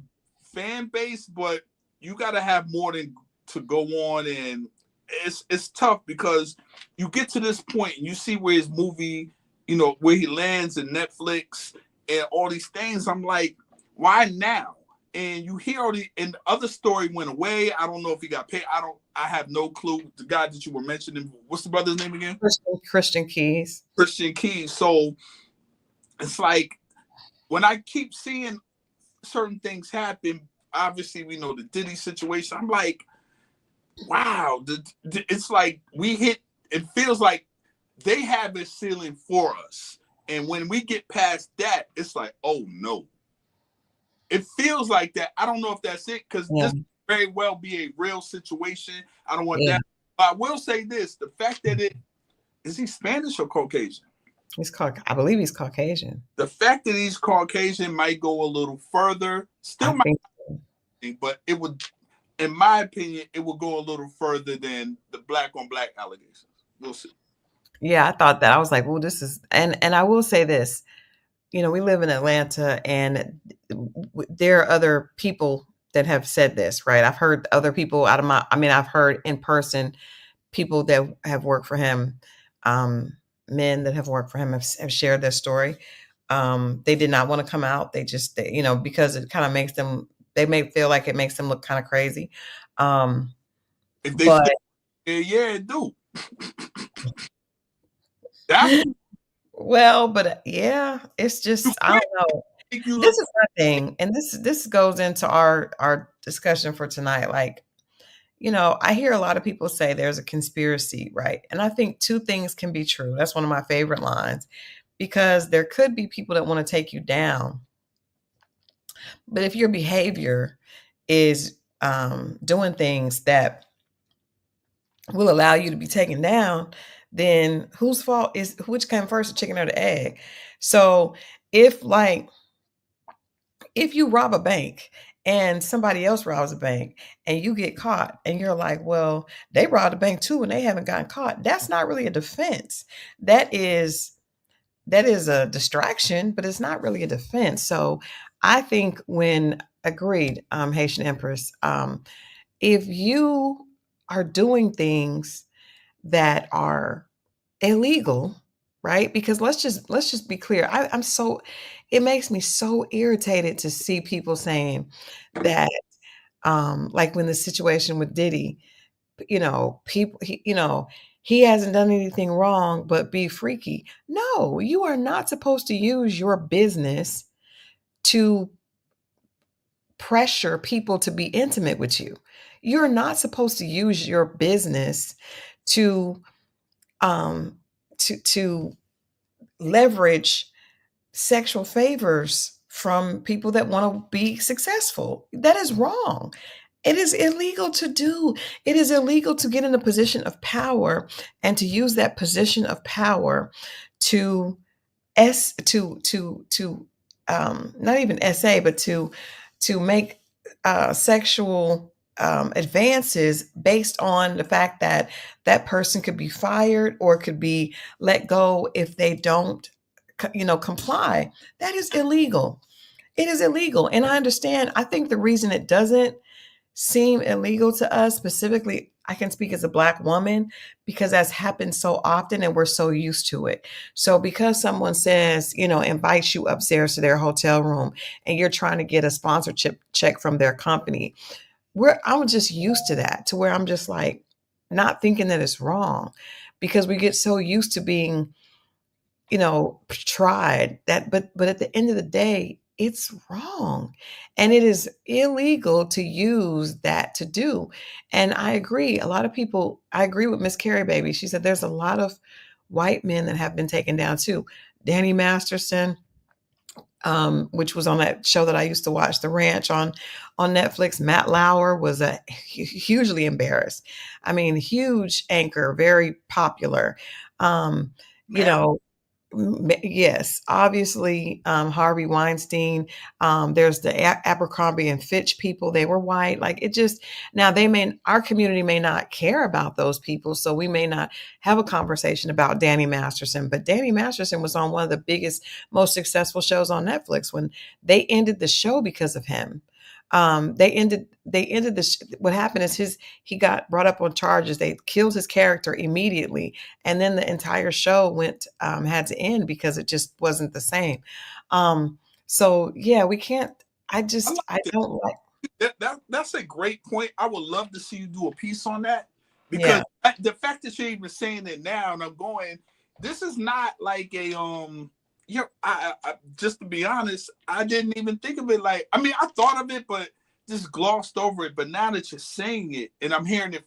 fan base, but you got to have more than to go on, and it's tough because you get to this point and you see where his movie, where he lands in Netflix and all these things. I'm like, why now? And you hear all the and the other story went away. I don't know if he got paid. I have no clue. The guy that you were mentioning, what's the brother's name again? Christian Keys. Christian Keys. So it's like when I keep seeing certain things happen, obviously we know the Diddy situation. I'm like, wow, it's like we hit. It feels like they have a ceiling for us, and when we get past that, it's like, oh no. It feels like that. I don't know if that's it because Yeah. this very well be a real situation. I don't want Yeah. that. But I will say this: the fact that it is he Spanish or Caucasian? I believe he's Caucasian. The fact that he's Caucasian might go a little further. I Still might, think so. but it would, in my opinion, it will go a little further than the black on black allegations. We'll see. Yeah, I thought that. I was like, well, this is, and I will say this, we live in Atlanta, and there are other people that have said this, right? I've heard other people I've heard in person people that have worked for him, men that have worked for him have shared their story. They did not want to come out. Because it kind of makes them, they may feel like it makes them look kind of crazy. If they But say, yeah, it do. That's well, but yeah, it's you just, I can't don't know. make you This look. is my thing, and this goes into our discussion for tonight. Like, I hear a lot of people say there's a conspiracy, right? And I think two things can be true. That's one of my favorite lines, because there could be people that want to take you down. But if your behavior is doing things that will allow you to be taken down, then whose fault is, which came first, the chicken or the egg? So if like if you rob a bank and somebody else robs a bank and you get caught and you're like, well, they robbed a bank too and they haven't gotten caught, that's not really a defense. That is a distraction, but it's not really a defense. So I think when agreed, Haitian Empress, if you are doing things that are illegal, right? Because let's just be clear. I'm so, it makes me so irritated to see people saying that, like when the situation with Diddy, people, he hasn't done anything wrong, but be freaky. No, you are not supposed to use your business to pressure people to be intimate with you. You're not supposed to use your business to um to leverage sexual favors from people that want to be successful. That is wrong. It is illegal to do. It is illegal to get in a position of power and to use that position of power to not even SA, but to make sexual advances based on the fact that that person could be fired or could be let go if they don't, comply. That is illegal. It is illegal, and I understand. I think the reason it doesn't seem illegal to us specifically, I can speak as a Black woman, because that's happened so often and we're so used to it. So because someone says, invites you upstairs to their hotel room and you're trying to get a sponsorship check from their company, I'm just used to that, to where I'm just like not thinking that it's wrong, because we get so used to being, tried that, but at the end of the day, it's wrong. And it is illegal to use that to do. And I agree. A lot of people, I agree with Miss Carrie Baby. She said there's a lot of white men that have been taken down too. Danny Masterson, which was on that show that I used to watch, The Ranch on Netflix. Matt Lauer was hugely embarrassed. I mean, huge anchor, very popular. You Matt, know, Yes, obviously, Harvey Weinstein. There's the Abercrombie and Fitch people. They were white. Like it just now our community may not care about those people, so we may not have a conversation about Danny Masterson. But Danny Masterson was on one of the biggest, most successful shows on Netflix. When they ended the show because of him, they ended what happened is he got brought up on charges. They killed his character immediately, and then the entire show had to end because it just wasn't the same. So yeah, we can't. I like I that. don't like. That's a great point. I would love to see you do a piece on that, because Yeah. the fact that you're even saying it now, and I'm going, this is not like a I just to be honest, I didn't even think of it like. I mean, I thought of it, but just glossed over it. But now that you're saying it, and I'm hearing it,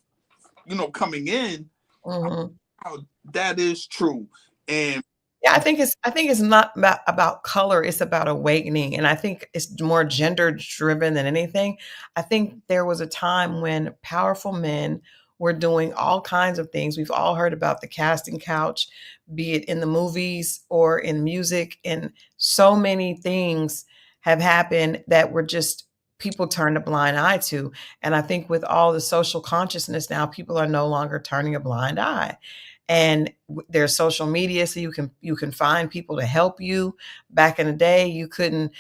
coming in, Mhm. oh, that is true. And Yeah, I think it's not about color, it's about awakening, and I think it's more gender driven than anything. I think there was a time when powerful men were doing all kinds of things. We've all heard about the casting couch, be it in the movies or in music, and so many things have happened that were just people turned a blind eye to. And I think with all the social consciousness now, people are no longer turning a blind eye. And there's social media, so you can find people to help you. Back in the day you couldn't.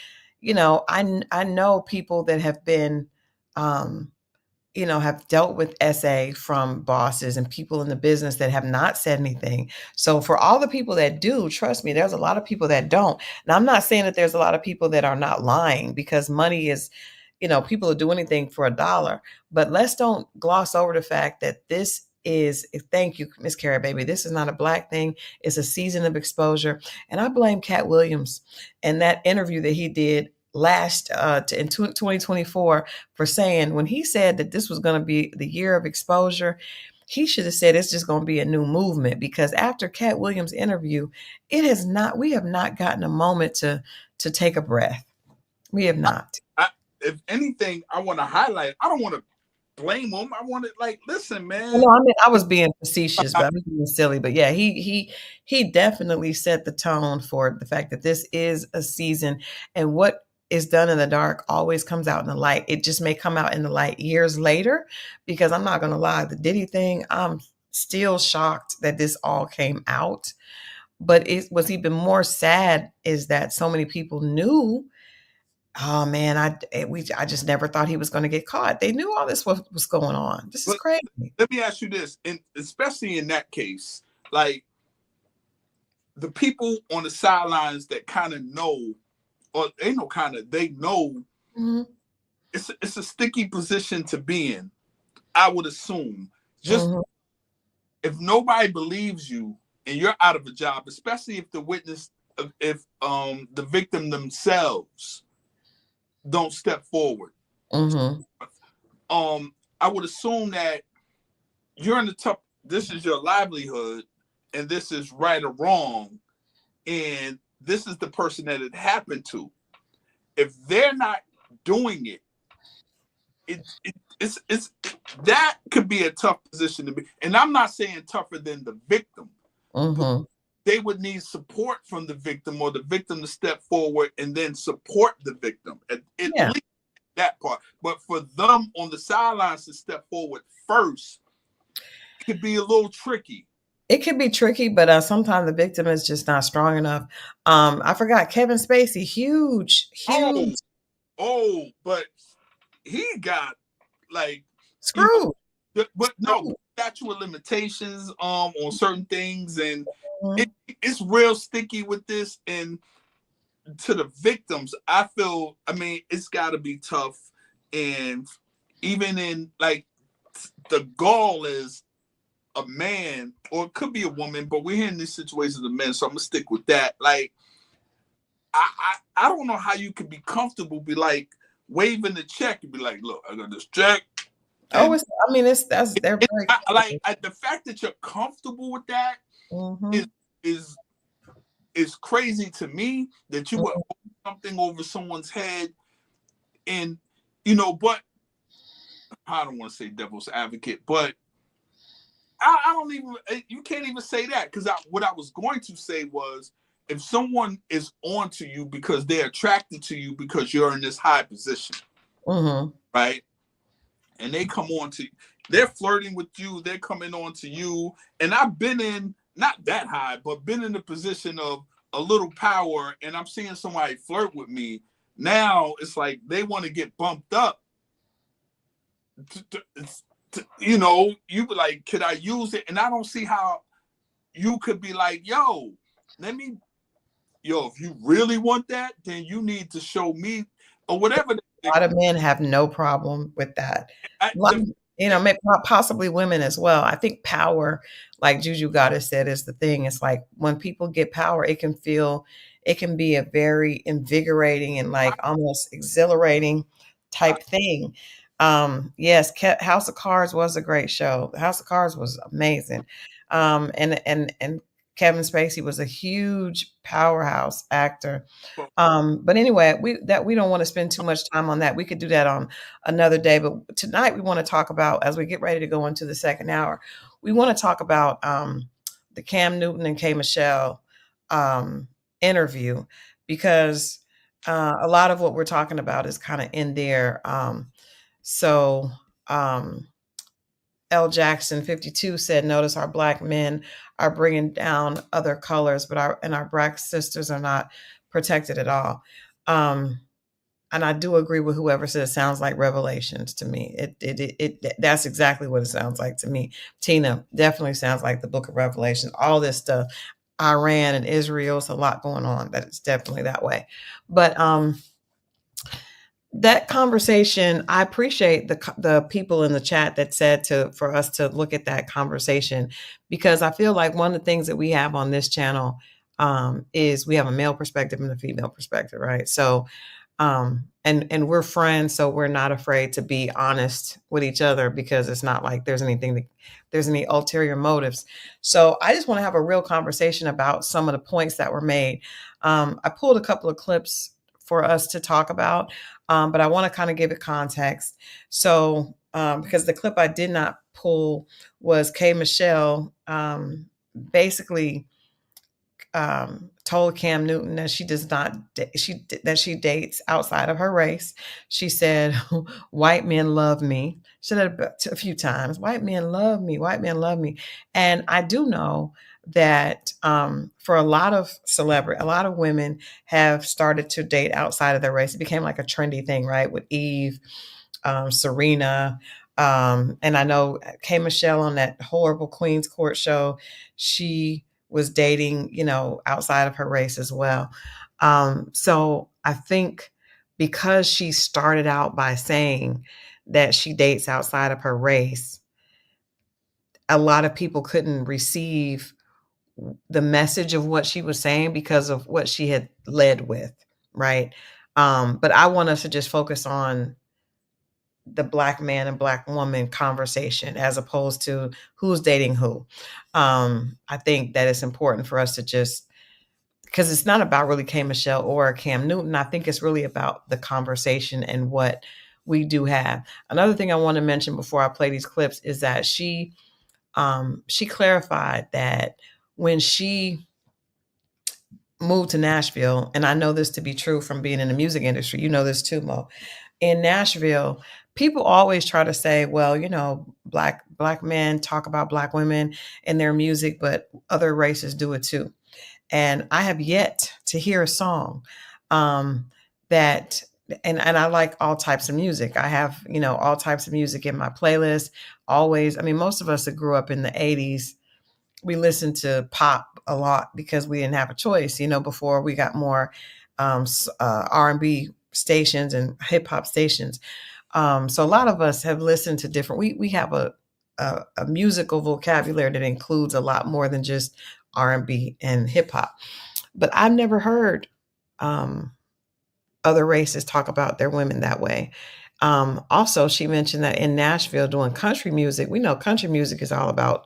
I know people that have been um have dealt with SA from bosses and people in the business that have not said anything. So for all the people that do, trust me, there's a lot of people that don't. Now, I'm not saying that there's a lot of people that are not lying, because money is, people will do anything for a dollar. But let's don't gloss over the fact that this is, thank you, Miss Carrie, baby. This is not a black thing. It's a season of exposure. And I blame Cat Williams and that interview that he did in 2024, for saying, when he said that this was going to be the year of exposure, he should have said it's just going to be a new movement. Because after Cat Williams' interview, we have not gotten a moment to take a breath. We have not. I, if anything, I want to highlight. I don't want to blame him. I want to listen, Well, man. no, I mean, I was being facetious, but I was being silly. But yeah, he definitely set the tone for the fact that this is a season, and what is done in the dark always comes out in the light. It just may come out in the light years later, because I'm not going to lie, the Diddy thing, I'm still shocked that this all came out. But it was even more sad is that so many people knew. Oh man, I just never thought he was going to get caught. They knew all this was going on. This is But crazy. let me ask you this, and especially in that case, like the people on the sidelines that kind of know, or they know, they know Mhm. it's a sticky position to be in. I would assume, just Mhm. if nobody believes you and you're out of a job, especially if if the victim themselves don't step forward. Mhm. I would assume that you're in the tough. This is your livelihood, and this is right or wrong, and this is the person that it happened to. If they're not doing it, it's that could be a tough position to be. And I'm not saying tougher than the victim, but Mhm. they would need support from the victim, or the victim to step forward and then support the victim at Yeah. least that part. But for them on the sidelines to step forward first could be a little tricky. It can be tricky, but sometimes the victim is just not strong enough. I forgot Kevin Spacey, huge, huge Oh, but he got like, you screw. but no Screw. statute of limitations on certain things, and it, Mhm. it's real sticky with this. And to the victims, I feel, I mean, it's got to be tough. And even in like the gall is a man, or it could be a woman, but we're here in these situations of men, so I'm gonna stick with that. Like, I don't know how you could be comfortable, be like waving the check and be like, look, I got this check. Oh, And I mean, they're very like comfortable. the fact that you're comfortable with that is Mhm. is is crazy to me, that you would Mhm. hold something over someone's head. And but I don't want to say devil's advocate, but I don't even, you can't even say that, because what I was going to say was, if someone is on to you because they're attracted to you because you're in this high position, Mm-hmm. right? And they come on to, they're flirting with you, they're coming on to you. And I've been in, not that high, but been in the position of a little power, and I'm seeing somebody flirt with me. Now it's like they want to get bumped up. You know, you be like, could I use it? And I don't see how you could be like, yo, let me, yo, if you really want that, then you need to show me or whatever. A lot of men have no problem with that. I, Lot possibly women as well. I think power, like Juju Goddess said, is the thing. It's like when people get power, it can be a very invigorating and like almost exhilarating type thing. Yes, House of Cards was a great show. House of Cards was amazing. And Kevin Spacey was a huge powerhouse actor. But anyway, we don't want to spend too much time on that. We could do that on another day. But tonight we want to talk about, as we get ready to go into the second hour, we want to talk about the Cam Newton and K Michelle interview, because a lot of what we're talking about is kind of in there. So um, L. Jackson 52 said, "Notice our black men are bringing down other colors, but our black sisters are not protected at all." Um, and I do agree with whoever says it sounds like Revelations to me. That's exactly what it sounds like to me. Tina, definitely sounds like the Book of Revelation. All this stuff, Iran and Israel, it's a lot going on. That it's definitely that way. But that conversation, I appreciate the people in the chat that said for us to look at that conversation, because I feel like one of the things that we have on this channel is we have a male perspective and a female perspective, right? So and we're friends, so we're not afraid to be honest with each other, because it's not like there's any ulterior motives. So I just want to have a real conversation about some of the points that were made. I pulled a couple of clips for us to talk about, but I want to kind of give it context. So because the clip I did not pull was K Michelle basically told Cam Newton that she does not that she dates outside of her race. She said, "White men love me." She said it a few times. "White men love me. White men love me." And I do know that for a lot of a lot of women have started to date outside of their race. It became like a trendy thing, right? With Eve, Serena. And I know K Michelle on that horrible Queen's Court show, she was dating, outside of her race as well. So I think because she started out by saying that she dates outside of her race, a lot of people couldn't receive the message of what she was saying because of what she had led with, right? But I want us to just focus on the black man and black woman conversation as opposed to who's dating who. I think that it's important for us to just, because it's not about really K Michelle or Cam Newton. I think it's really about the conversation and what we do have. Another thing I want to mention before I play these clips is that she clarified that when she moved to Nashville, and I know this to be true from being in the music industry, you know this too, Mo. In Nashville, people always try to say, well, black men talk about black women in their music, but other races do it too. And I have yet to hear a song that, and I like all types of music. I have, all types of music in my playlist. Always, I mean, most of us that grew up in the 80s, we listened to pop a lot because we didn't have a choice, before we got more R&B stations and hip hop stations. So a lot of us have listened to different, we have a musical vocabulary that includes a lot more than just R&B and hip hop. But I've never heard other races talk about their women that way. Also, she mentioned that in Nashville doing country music, we know country music is all about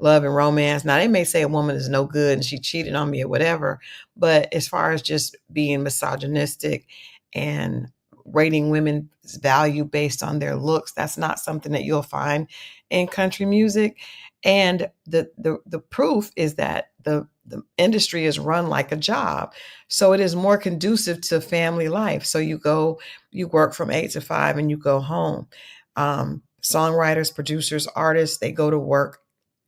love and romance. Now, they may say a woman is no good and she cheated on me or whatever, but as far as just being misogynistic and rating women's value based on their looks, that's not something that you'll find in country music. And the proof is that the industry is run like a job. So it is more conducive to family life. So you work from 8 to 5 and you go home. Songwriters, producers, artists, they go to work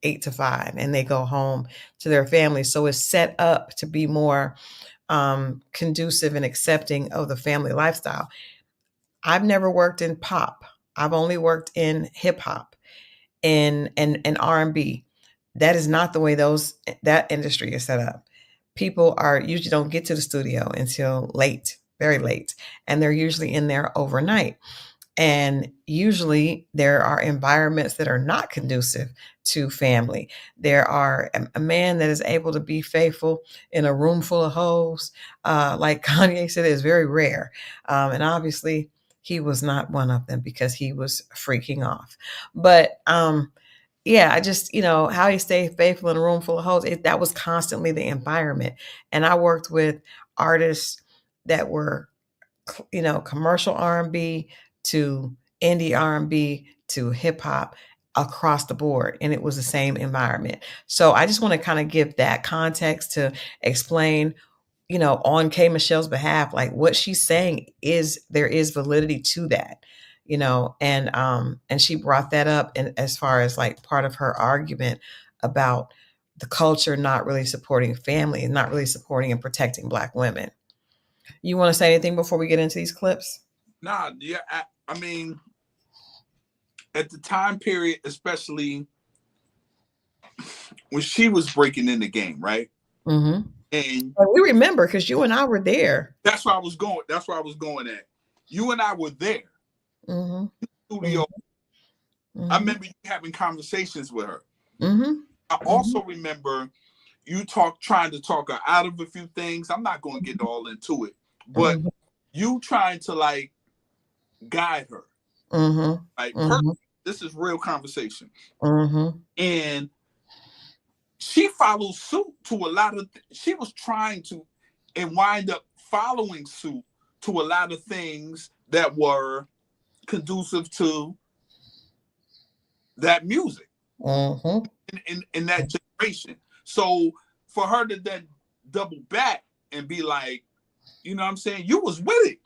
8 to 5 and they go home to their families. So it's set up to be more conducive and accepting of the family lifestyle. I've never worked in pop. I've only worked in hip hop and R&B. That is not the way that industry is set up. People are usually don't get to the studio until late, very late, and they're usually in there overnight. And usually there are environments that are not conducive to family. There are a man that is able to be faithful in a room full of hoes, like Kanye said, is very rare. And obviously he was not one of them because he was freaking off. But yeah, I just, how he stayed faithful in a room full of hoes, that was constantly the environment. And I worked with artists that were commercial R&B to indie R&B to hip hop across the board, and it was the same environment. So I just want to kind of give that context to explain, on K Michelle's behalf, like what she's saying there is validity to that, and she brought that up, and as far as like part of her argument about the culture not really supporting family and not really supporting and protecting Black women. You want to say anything before we get into these clips? Nah, yeah, I mean, at the time period, especially when she was breaking in the game, right? Mm-hmm. And we remember because you and I were there. That's where I was going. That's where I was going at. You and I were there. Mm-hmm. In the studio. Mm-hmm. I remember you having conversations with her. Mm-hmm. I also remember you trying to talk her out of a few things. I'm not going to get all into it, but you trying to like guide her. Mm-hmm. Like, this is real conversation. Mm-hmm. And she followed suit to a lot of, she was trying to, and wind up following suit to a lot of things that were conducive to that music in that generation. So for her to then double back and be like, you know what I'm saying? You was with it.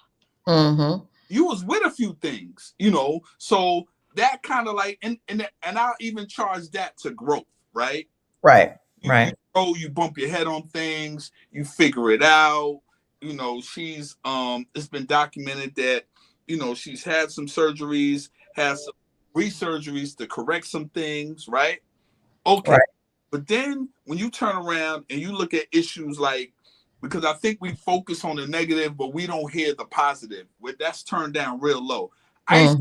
You was with a few things, so that kind of like, and I'll even charge that to growth, right? Right. You grow, you bump your head on things, you figure it out. She's it's been documented that, she's had some surgeries, has some resurgeries to correct some things, right? Okay. Right. But then when you turn around and you look at issues like, because I think we focus on the negative, but we don't hear the positive. That's turned down real low. I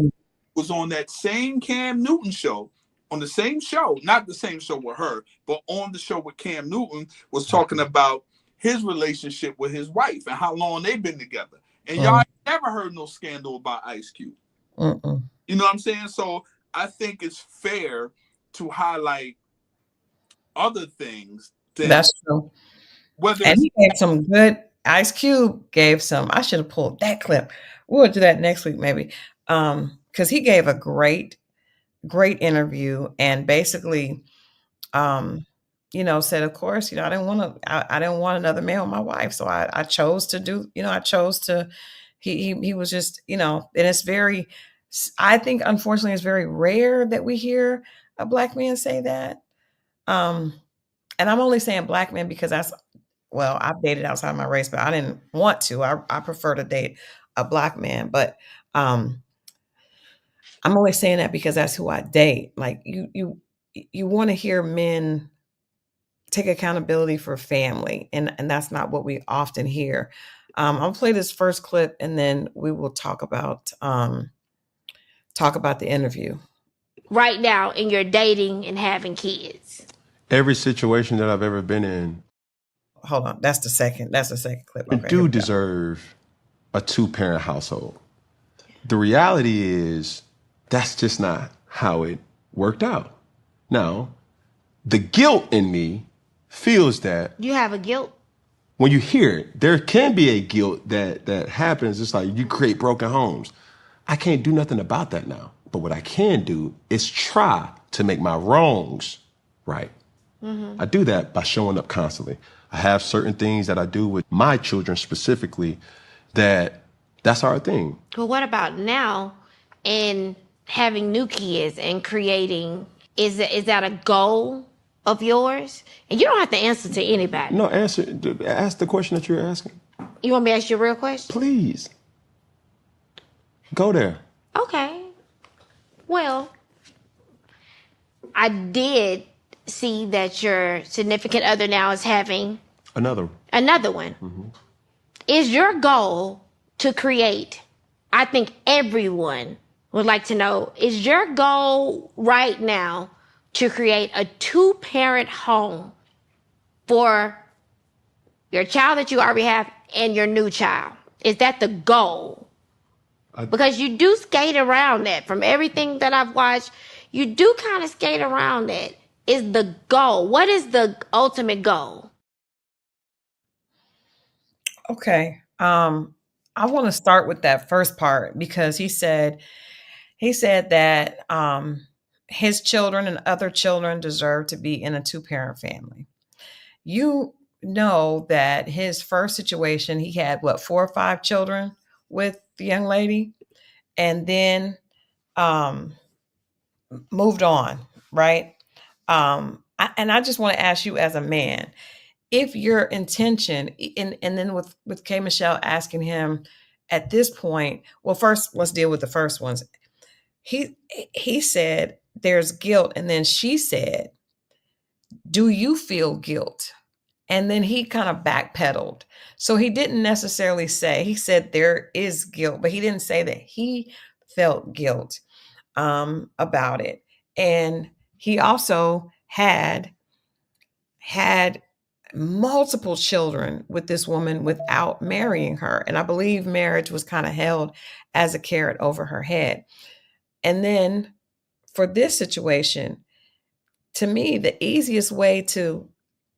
was on that same Cam Newton show, on the same show, not the same show with her, but on the show with Cam Newton, was talking about his relationship with his wife and how long they've been together. And y'all never heard no scandal about Ice Cube. You know what I'm saying? So I think it's fair to highlight other things. That's true. And he gave some good, Ice Cube gave some, I should have pulled that clip. We'll do that next week maybe. Because he gave a great interview and basically said, of course, I didn't want another man with my wife. So I chose to do, he was just, and it's very, I think unfortunately it's very rare that we hear a Black man say that. And I'm only saying Black men because I've dated outside my race, but I didn't want to. I prefer to date a Black man, but I'm only saying that because that's who I date. Like you want to hear men take accountability for family, and that's not what we often hear. I'll play this first clip, and then we will talk about the interview. Right now, in your dating and having kids. Every situation that I've ever been in. Hold on, that's the second clip. Okay, do deserve a 2-parent household. The reality is that's just not how it worked out. Now, the guilt in me feels that. You have a guilt? When you hear it, there can be a guilt that happens. It's like you create broken homes. I can't do nothing about that now. But what I can do is try to make my wrongs right. I do that by showing up constantly. I have certain things that I do with my children specifically that's our thing. But what about now and having new kids and creating? Is that a goal of yours? And you don't have to answer to anybody. No, ask the question that you're asking. You want me to ask you a real question? Please. Go there. Okay. Well, I did see that your significant other now is having Another one. Is your goal to create? I think everyone would like to know, is your goal right now to create a 2-parent home for your child that you already have and your new child? Is that the goal? Because you do skate around that. From everything that I've watched, you do kind of skate around that. Is the goal? What is the ultimate goal? Okay. I want to start with that first part because he said that his children and other children deserve to be in a 2-parent family. You know that his first situation, he had 4 or 5 children with the young lady, and then moved on, right? And I just want to ask you as a man, if your intention, and then with K. Michelle asking him at this point, well, first let's deal with the first ones. He said there's guilt, and then she said, do you feel guilt? And then he kind of backpedaled. So he didn't necessarily say, he said there is guilt, but he didn't say that he felt guilt about it. And he also had multiple children with this woman without marrying her. And I believe marriage was kind of held as a carrot over her head. And then for this situation, to me, the easiest way to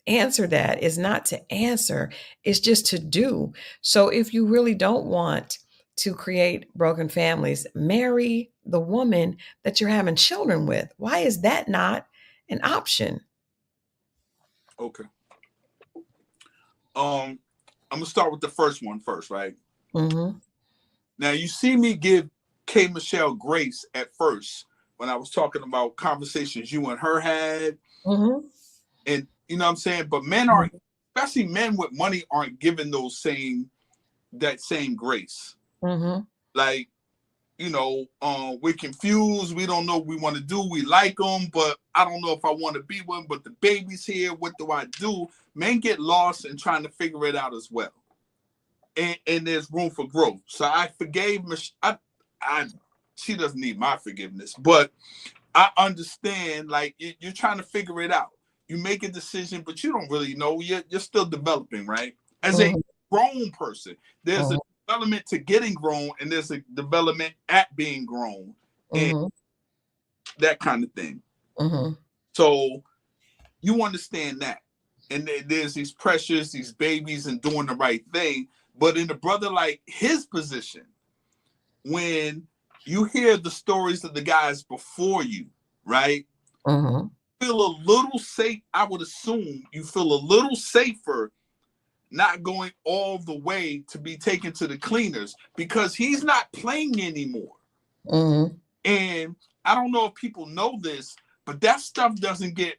answer that is not to answer, it's just to do. So if you really don't want to create broken families, marry the woman that you're having children with. Why is that not an option? Okay. I'm gonna start with the first one first, right? Mm-hmm. Now you see me give K. Michelle grace at first when I was talking about conversations you and her had, Mm-hmm. and you know what I'm saying. But men aren't, especially men with money, aren't given that same grace. Mm-hmm. Like, you know, we're confused. We don't know what we want to do. We like them, but I don't know if I want to be with them. But the baby's here. What do I do? Men get lost in trying to figure it out as well. And there's room for growth. So I forgave Michelle. She doesn't need my forgiveness, but I understand. Like, you're trying to figure it out. You make a decision, but you don't really know. You're still developing, right? As a grown person, there's a development to getting grown, and there's a development at being grown, and that kind of thing. So you understand that, and there's these pressures, these babies, and doing the right thing. But in a brother like his position, when you hear the stories of the guys before you, right? Feel a little safe. I would assume you feel a little safer not going all the way to be taken to the cleaners because he's not playing anymore. And I don't know if people know this, but that stuff doesn't get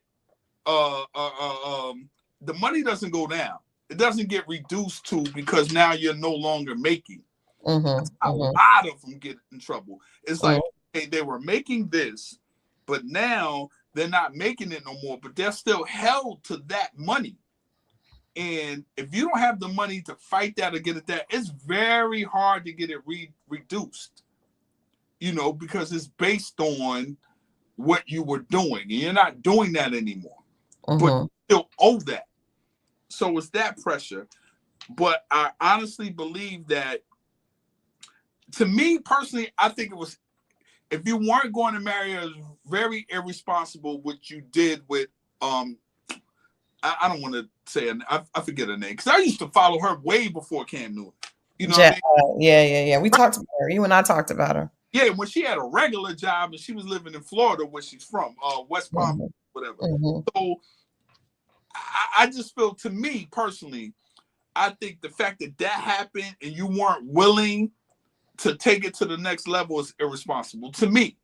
the money doesn't go down. It doesn't get reduced to because now you're no longer making. That's how a lot of them get in trouble. It's like, hey, they were making this, but now they're not making it no more, but they're still held to that money. And if you don't have the money to fight that or get it that, it's very hard to get it reduced, you know, because it's based on what you were doing. And you're not doing that anymore, but you still owe that. So it's that pressure. But I honestly believe that, to me personally, I think it was, if you weren't going to marry her, very irresponsible what you did with, I don't want to say, I forget her name, because I used to follow her way before Cam Newton. You know what I mean? Yeah. We talked about her. You and I talked about her. Yeah, when she had a regular job and she was living in Florida, where she's from, West Palm, whatever. So I just feel, to me personally, I think the fact that that happened and you weren't willing to take it to the next level is irresponsible to me.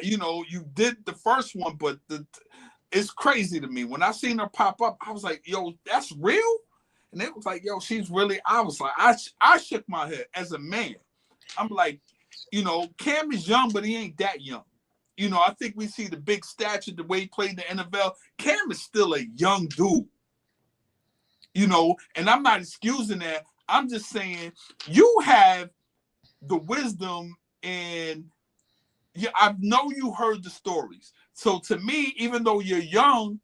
You did the first one, but it's crazy to me. When I seen her pop up, I was like, yo, that's real? And it was like, yo, she's really, I was like, I shook my head as a man. I'm like, Cam is young, but he ain't that young. I think we see the big stature, the way he played in the NFL. Cam is still a young dude. And I'm not excusing that. I'm just saying you have the wisdom, and I know you heard the stories. So to me, even though you're young,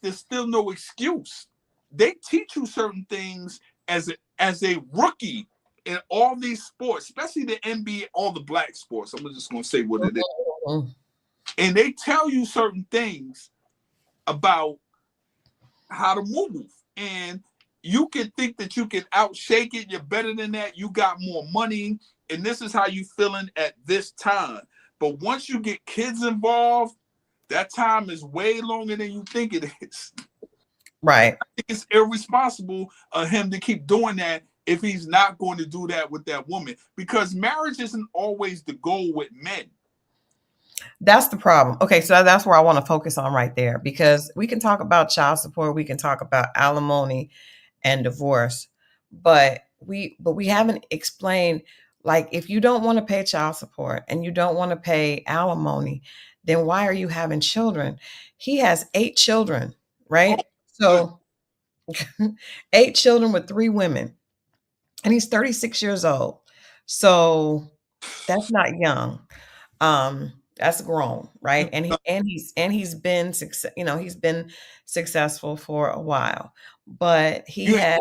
there's still no excuse. They teach you certain things as a rookie in all these sports, especially the NBA, all the black sports. I'm just going to say what it is. And they tell you certain things about how to move. And you can think that you can outshake it. You're better than that. You got more money. And this is how you feeling at this time. But once you get kids involved, that time is way longer than you think it is. Right. I think it's irresponsible of him to keep doing that if he's not going to do that with that woman. Because marriage isn't always the goal with men. That's the problem. Okay, so that's where I want to focus on right there, because we can talk about child support, we can talk about alimony and divorce, but we haven't explained, like, if you don't want to pay child support and you don't want to pay alimony, then why are you having children? He has 8 children, right? So 8 children with 3 women, and he's 36 years old. So that's not young. That's grown, right? And he's been he's been successful for a while, but he has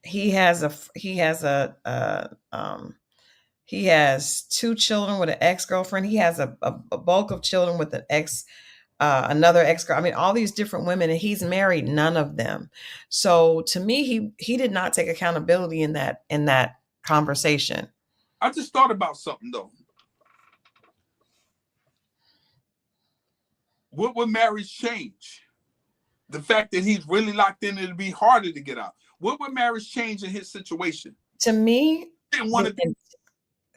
he has 2 children with an ex-girlfriend. He has a bulk of children with an another ex-girl. I mean, all these different women, and he's married none of them. So to me, he did not take accountability in that conversation. I just thought about something though. What would marriage change? The fact that he's really locked in, it'd be harder to get out. What would marriage change in his situation? To me, didn't want to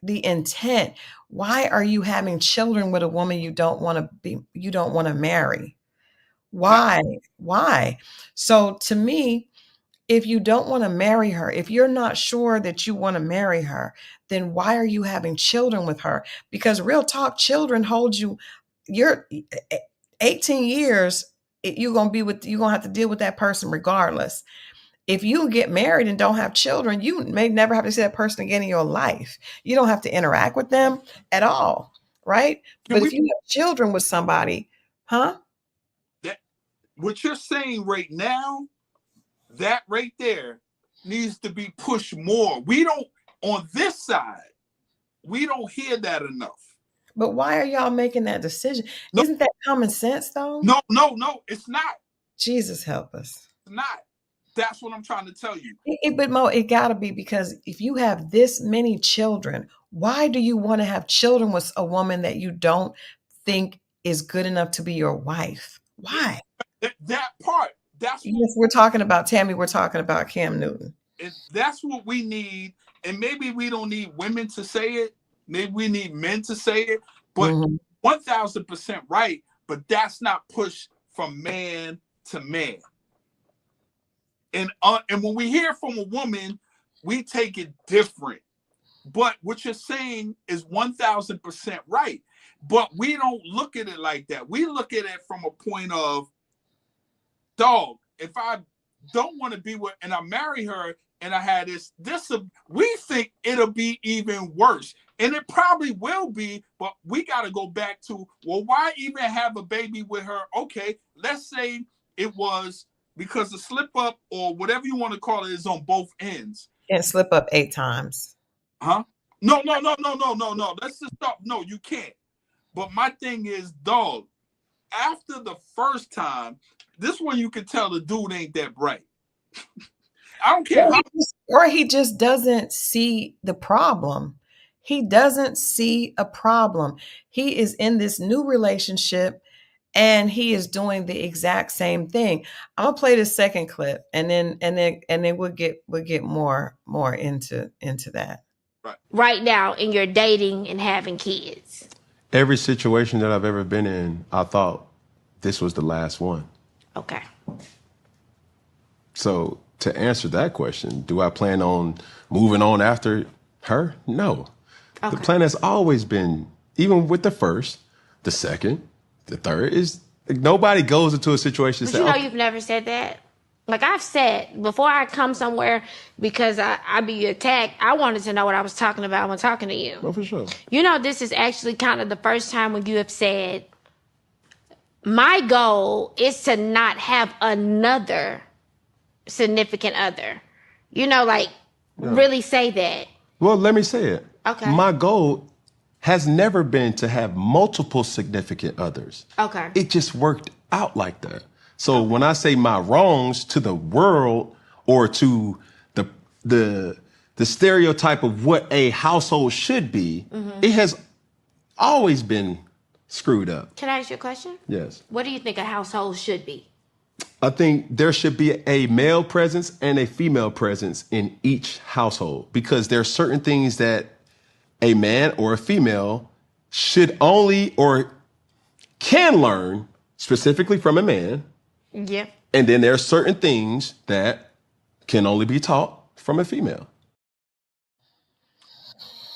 the intent. Why are you having children with a woman you don't want to marry? Why? Why? So to me, if you don't want to marry her, if you're not sure that you want to marry her, then why are you having children with her? Because real talk, children hold you. You're 18 years. You're gonna have to deal with that person regardless. If you get married and don't have children, you may never have to see that person again in your life. You don't have to interact with them at all, right? But if you have children with somebody, that what you're saying right now, that right there needs to be pushed more. We don't, on this side, we don't hear that enough. But why are y'all making that decision? No, isn't that common sense though? No, it's not. Jesus help us. It's not. That's what I'm trying to tell you. But Mo, it gotta be, because if you have this many children, why do you want to have children with a woman that you don't think is good enough to be your wife? Why? That part. That's what, we're talking about, Tammy. We're talking about Cam Newton. That's what we need. And maybe we don't need women to say it. Maybe we need men to say it. But 1000% right. But that's not pushed from man to man. And when we hear from a woman, we take it different. But what you're saying is 1000% right. But we don't look at it like that. We look at it from a point of, dog, if I don't want to be with, and I marry her and I had this, we think it'll be even worse. And it probably will be, but we got to go back to, well, why even have a baby with her? Okay, let's say it was because the slip up or whatever you want to call it is on both ends. Can't slip up 8 times. Huh? No. Let's just stop. No, you can't. But my thing is, dog, after the first time, this one you can tell the dude ain't that bright. I don't care. Or he just doesn't see the problem. He doesn't see a problem. He is in this new relationship and he is doing the exact same thing. I'm gonna play the second clip, and then we'll get more into that. Right. Right now in your dating and having kids? Every situation that I've ever been in, I thought this was the last one. Okay. So to answer that question, do I plan on moving on after her? No. Okay. The plan has always been, even with the first, the second, the third, is like, nobody goes into a situation and But say, you know, okay, you've never said that. Like I've said, before I come somewhere, because I be attacked, I wanted to know what I was talking about when talking to you. well, for sure. You know, this is actually kind of the first time when you have said, my goal is to not have another significant other. You know, like, really say that. Well, let me say it. Okay. My goal has never been to have multiple significant others. Okay. It just worked out like that. So when I say my wrongs to the world or to the stereotype of what a household should be, it has always been screwed up. Can I ask you a question? Yes. What do you think a household should be? I think there should be a male presence and a female presence in each household, because there are certain things that a man or a female should only or can learn specifically from a man. Yeah. And then there are certain things that can only be taught from a female.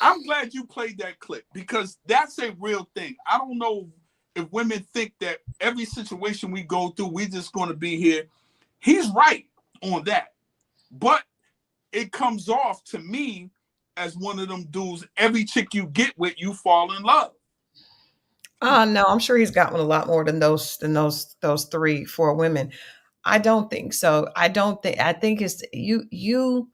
I'm glad you played that clip, because that's a real thing. I don't know if women think that every situation we go through, we're just going to be here. He's right on that. But it comes off to me as one of them dudes, every chick you get with, you fall in love. No, I'm sure he's gotten a lot more than those 3-4 women. I don't think so. I think it's you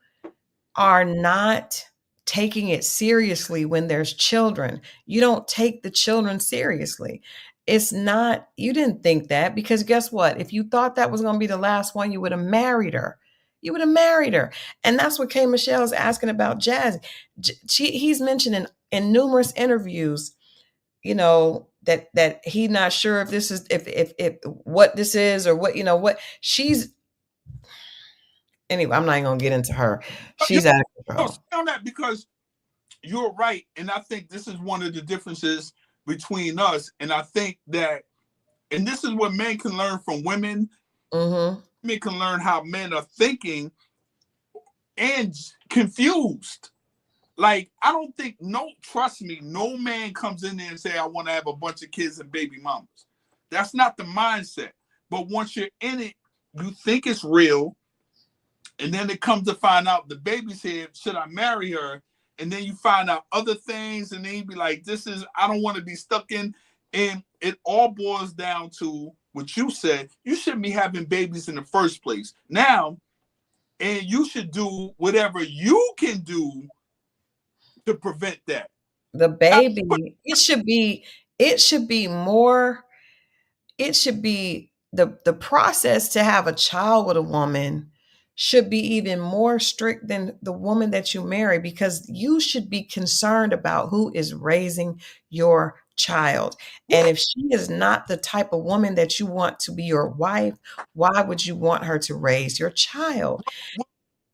are not taking it seriously when there's children. You don't take the children seriously. It's not, you didn't think that, because guess what? If you thought that was going to be the last one, you would have married her. You would have married her. And that's what K. Michelle's asking about Jazz. He's mentioned in numerous interviews, that he's not sure if this is if what this is, or what she's. Anyway, I'm not even gonna get into her. She's out of control. Stay on that, because you're right, and I think this is one of the differences between us. And I think that, and this is what men can learn from women. Mm-hmm. Men can learn how men are thinking and confused. Like, I don't think, trust me, no man comes in there and say, I want to have a bunch of kids and baby mamas. That's not the mindset. But once you're in it, you think it's real. And then it comes to find out the baby's here. Should I marry her? And then you find out other things. And then you be like, I don't want to be stuck in. And it all boils down to what you said. You shouldn't be having babies in the first place. Now, and you should do whatever you can do to prevent that. The baby, it should be more, it should be the process to have a child with a woman should be even more strict than the woman that you marry, because you should be concerned about who is raising your child. And if she is not the type of woman that you want to be your wife, why would you want her to raise your child?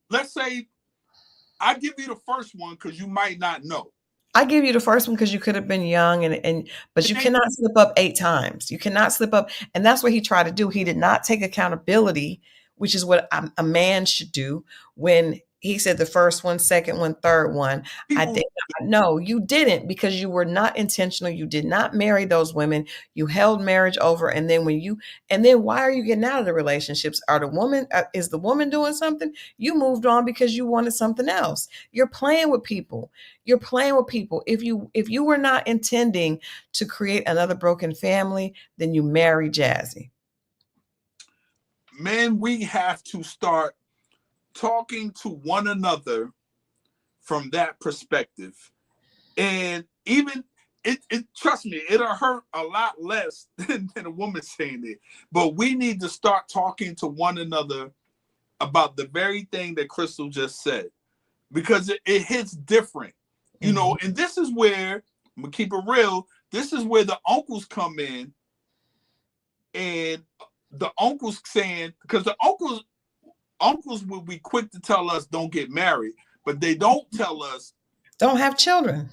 Let's say I give you the first one because you might not know. I give you the first one because you could have been young, but you cannot slip up 8 times. You cannot slip up. And that's what he tried to do. He did not take accountability, which is what a man should do, when he said the first one, second one, third one. I did not. No, you didn't, because you were not intentional. You did not marry those women. You held marriage over. And then why are you getting out of the relationships? Is the woman doing something? You moved on because you wanted something else. You're playing with people. If you were not intending to create another broken family, then you marry Jazzy. Men, we have to start talking to one another from that perspective. And even trust me, it'll hurt a lot less than a woman saying it. But we need to start talking to one another about the very thing that Christal just said, because it hits different. You know, and this is where, I'm gonna keep it real, this is where the uncles come in and the uncles saying, because the uncles will be quick to tell us don't get married, but they don't tell us don't have children.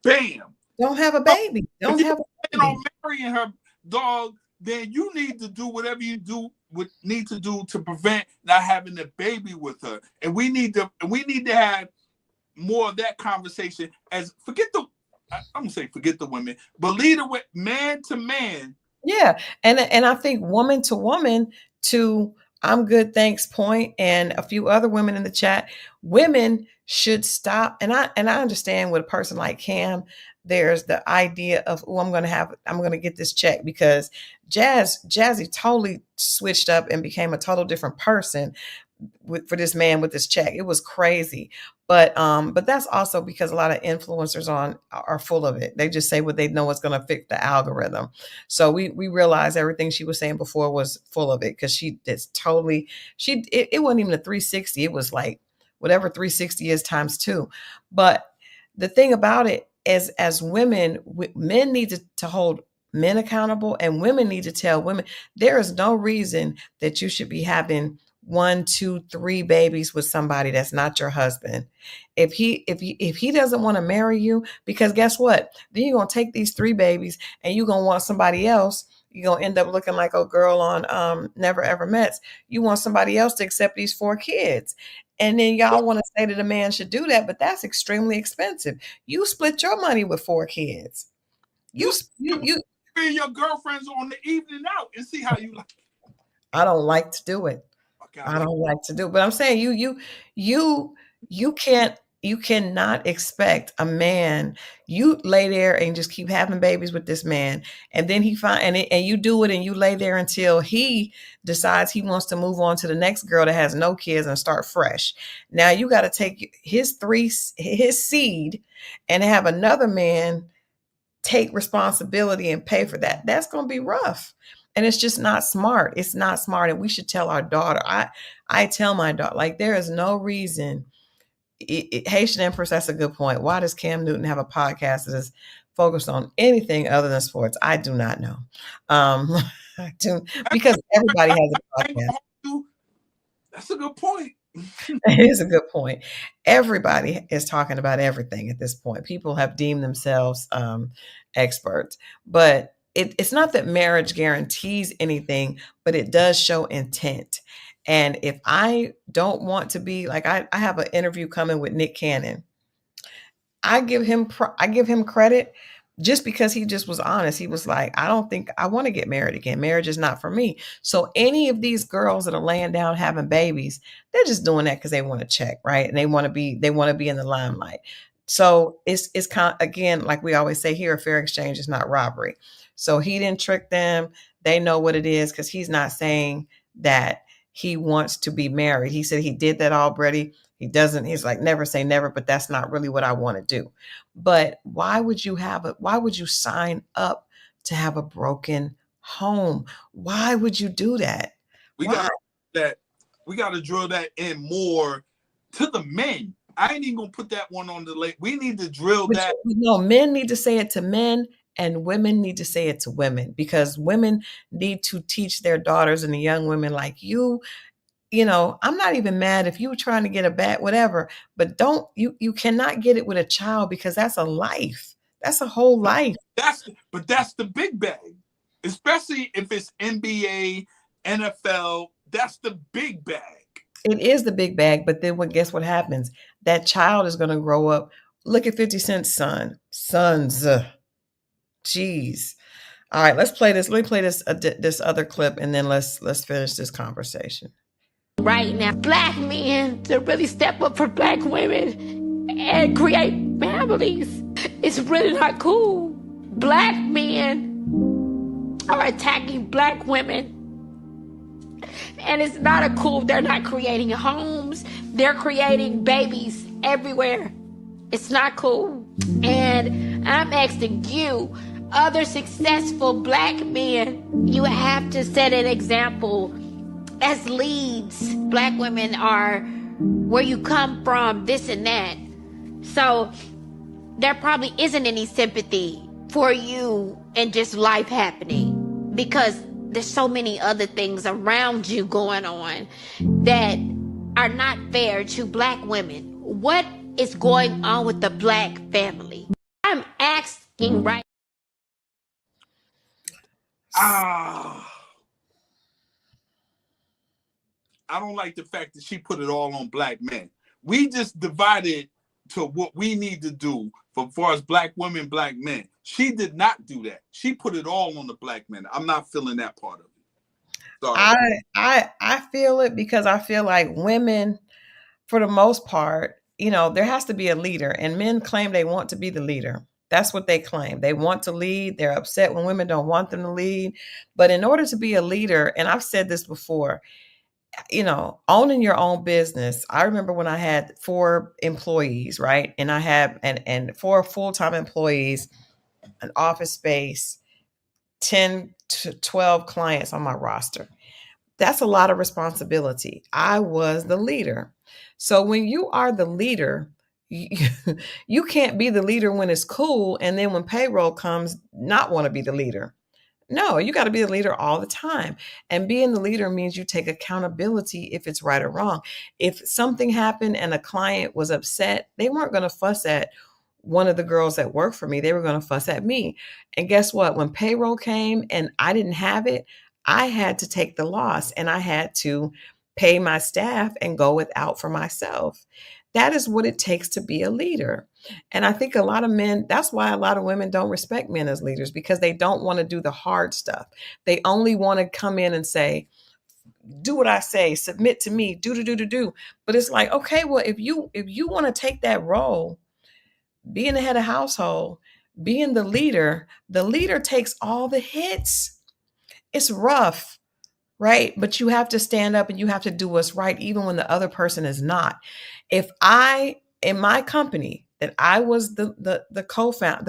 Bam. Don't have a baby. Don't have a baby. On marrying her, dog, then you need to do whatever you need to do to prevent not having a baby with her. And we need to have more of that conversation. I'm gonna say forget the women, but lead it with man to man. Yeah. And I think woman to woman, to I'm good, thanks point, and a few other women in the chat, women should stop. And I understand with a person like Cam, there's the idea of, oh, I'm going to get this check, because Jazzy totally switched up and became a total different person for this man with this check. It was crazy. But that's also because a lot of influencers are full of it. They just say what they know is going to fix the algorithm. So we realized everything she was saying before was full of it, because it wasn't even a 360. It was like whatever 360 is times 2. But the thing about it is, as women, men need to hold men accountable, and women need to tell women there is no reason that you should be having 1, 2, 3 babies with somebody that's not your husband. If he doesn't want to marry you, because guess what? Then you're gonna take these 3 babies and you're gonna want somebody else. You're gonna end up looking like a girl on Never Ever Met. You want somebody else to accept these 4 kids. And then y'all want to say that a man should do that, but that's extremely expensive. You split your money with 4 kids. You bring your girlfriends on the evening out and see how you like it. I don't like to do it. I don't like to do it. But I'm saying you cannot expect a man, you lay there and just keep having babies with this man, and then and you do it and you lay there until he decides he wants to move on to the next girl that has no kids and start fresh. Now you got to take his seed and have another man take responsibility and pay for that. That's going to be rough. And it's just not smart. It's not smart. And we should tell our daughter. I tell my daughter, like, there is no reason. Haitian Empress, that's a good point. Why does Cam Newton have a podcast that is focused on anything other than sports? I do not know. I do, because everybody has a podcast. That's a good point. It is a good point. Everybody is talking about everything at this point. People have deemed themselves experts, but it's not that marriage guarantees anything, but it does show intent. And if I don't want to be like, I have an interview coming with Nick Cannon. I give him credit just because he just was honest. He was like, I don't think I want to get married again. Marriage is not for me. So any of these girls that are laying down having babies, they're just doing that because they want to check, right? And they want to be in the limelight. So it's kind of, again, like we always say here, a fair exchange is not robbery. So he didn't trick them. They know what it is, because he's not saying that he wants to be married. He said he did that already. He's like, never say never, but that's not really what I want to do. But why would you sign up to have a broken home? Why would you do that? We got to drill that in more to the men. I ain't even gonna put that one on the list. We need to drill that. No, men need to say it to men, and women need to say it to women, because women need to teach their daughters and the young women like you. I'm not even mad if you were trying to get a bat, whatever, but you cannot get it with a child, because that's a life. That's a whole life. That's the big bag, especially if it's NBA, NFL. That's the big bag. It is the big bag, but then guess what happens? That child is going to grow up. Look at 50 Cent's sons. Jeez. All right, let's play this. Let me play this other clip, and then let's finish this conversation. Right now, black men to really step up for black women and create families. It's really not cool. Black men are attacking black women. And it's not cool. They're not creating homes. They're creating babies everywhere. It's not cool. And I'm asking you, other successful black men, you have to set an example as leads. Black women are where you come from, this and that. So there probably isn't any sympathy for you and just life happening. because there's so many other things around you going on that are not fair to Black women. What is going on with the Black family? I'm asking right. I don't like the fact that she put it all on Black men. We just divided to what we need to do for far as Black women, Black men. She did not do that. She put it all on the Black men. I'm not feeling that part of it. Sorry. I feel it because I feel like women, for the most part, there has to be a leader, and men claim they want to be the leader. That's what they claim. They want to lead. They're upset when women don't want them to lead. But in order to be a leader, and I've said this before, owning your own business. I remember when I had 4 employees, right? And I had and 4 full-time employees, an office space, 10 to 12 clients on my roster. That's a lot of responsibility. I was the leader. So when you are the leader, you can't be the leader when it's cool, and then when payroll comes, not want to be the leader. No, you got to be the leader all the time. And being the leader means you take accountability if it's right or wrong. If something happened and a client was upset, they weren't going to fuss at one of the girls that worked for me. They were going to fuss at me. And guess what? When payroll came and I didn't have it, I had to take the loss, and I had to pay my staff and go without for myself. That is what it takes to be a leader. And I think a lot of men, that's why a lot of women don't respect men as leaders, because they don't want to do the hard stuff. They only want to come in and say, do what I say, submit to me, do. But it's like, okay, well, if you want to take that role, being the head of household, being the leader takes all the hits. It's rough, right? But you have to stand up and you have to do what's right, even when the other person is not. If in my company, that I was the co-founder,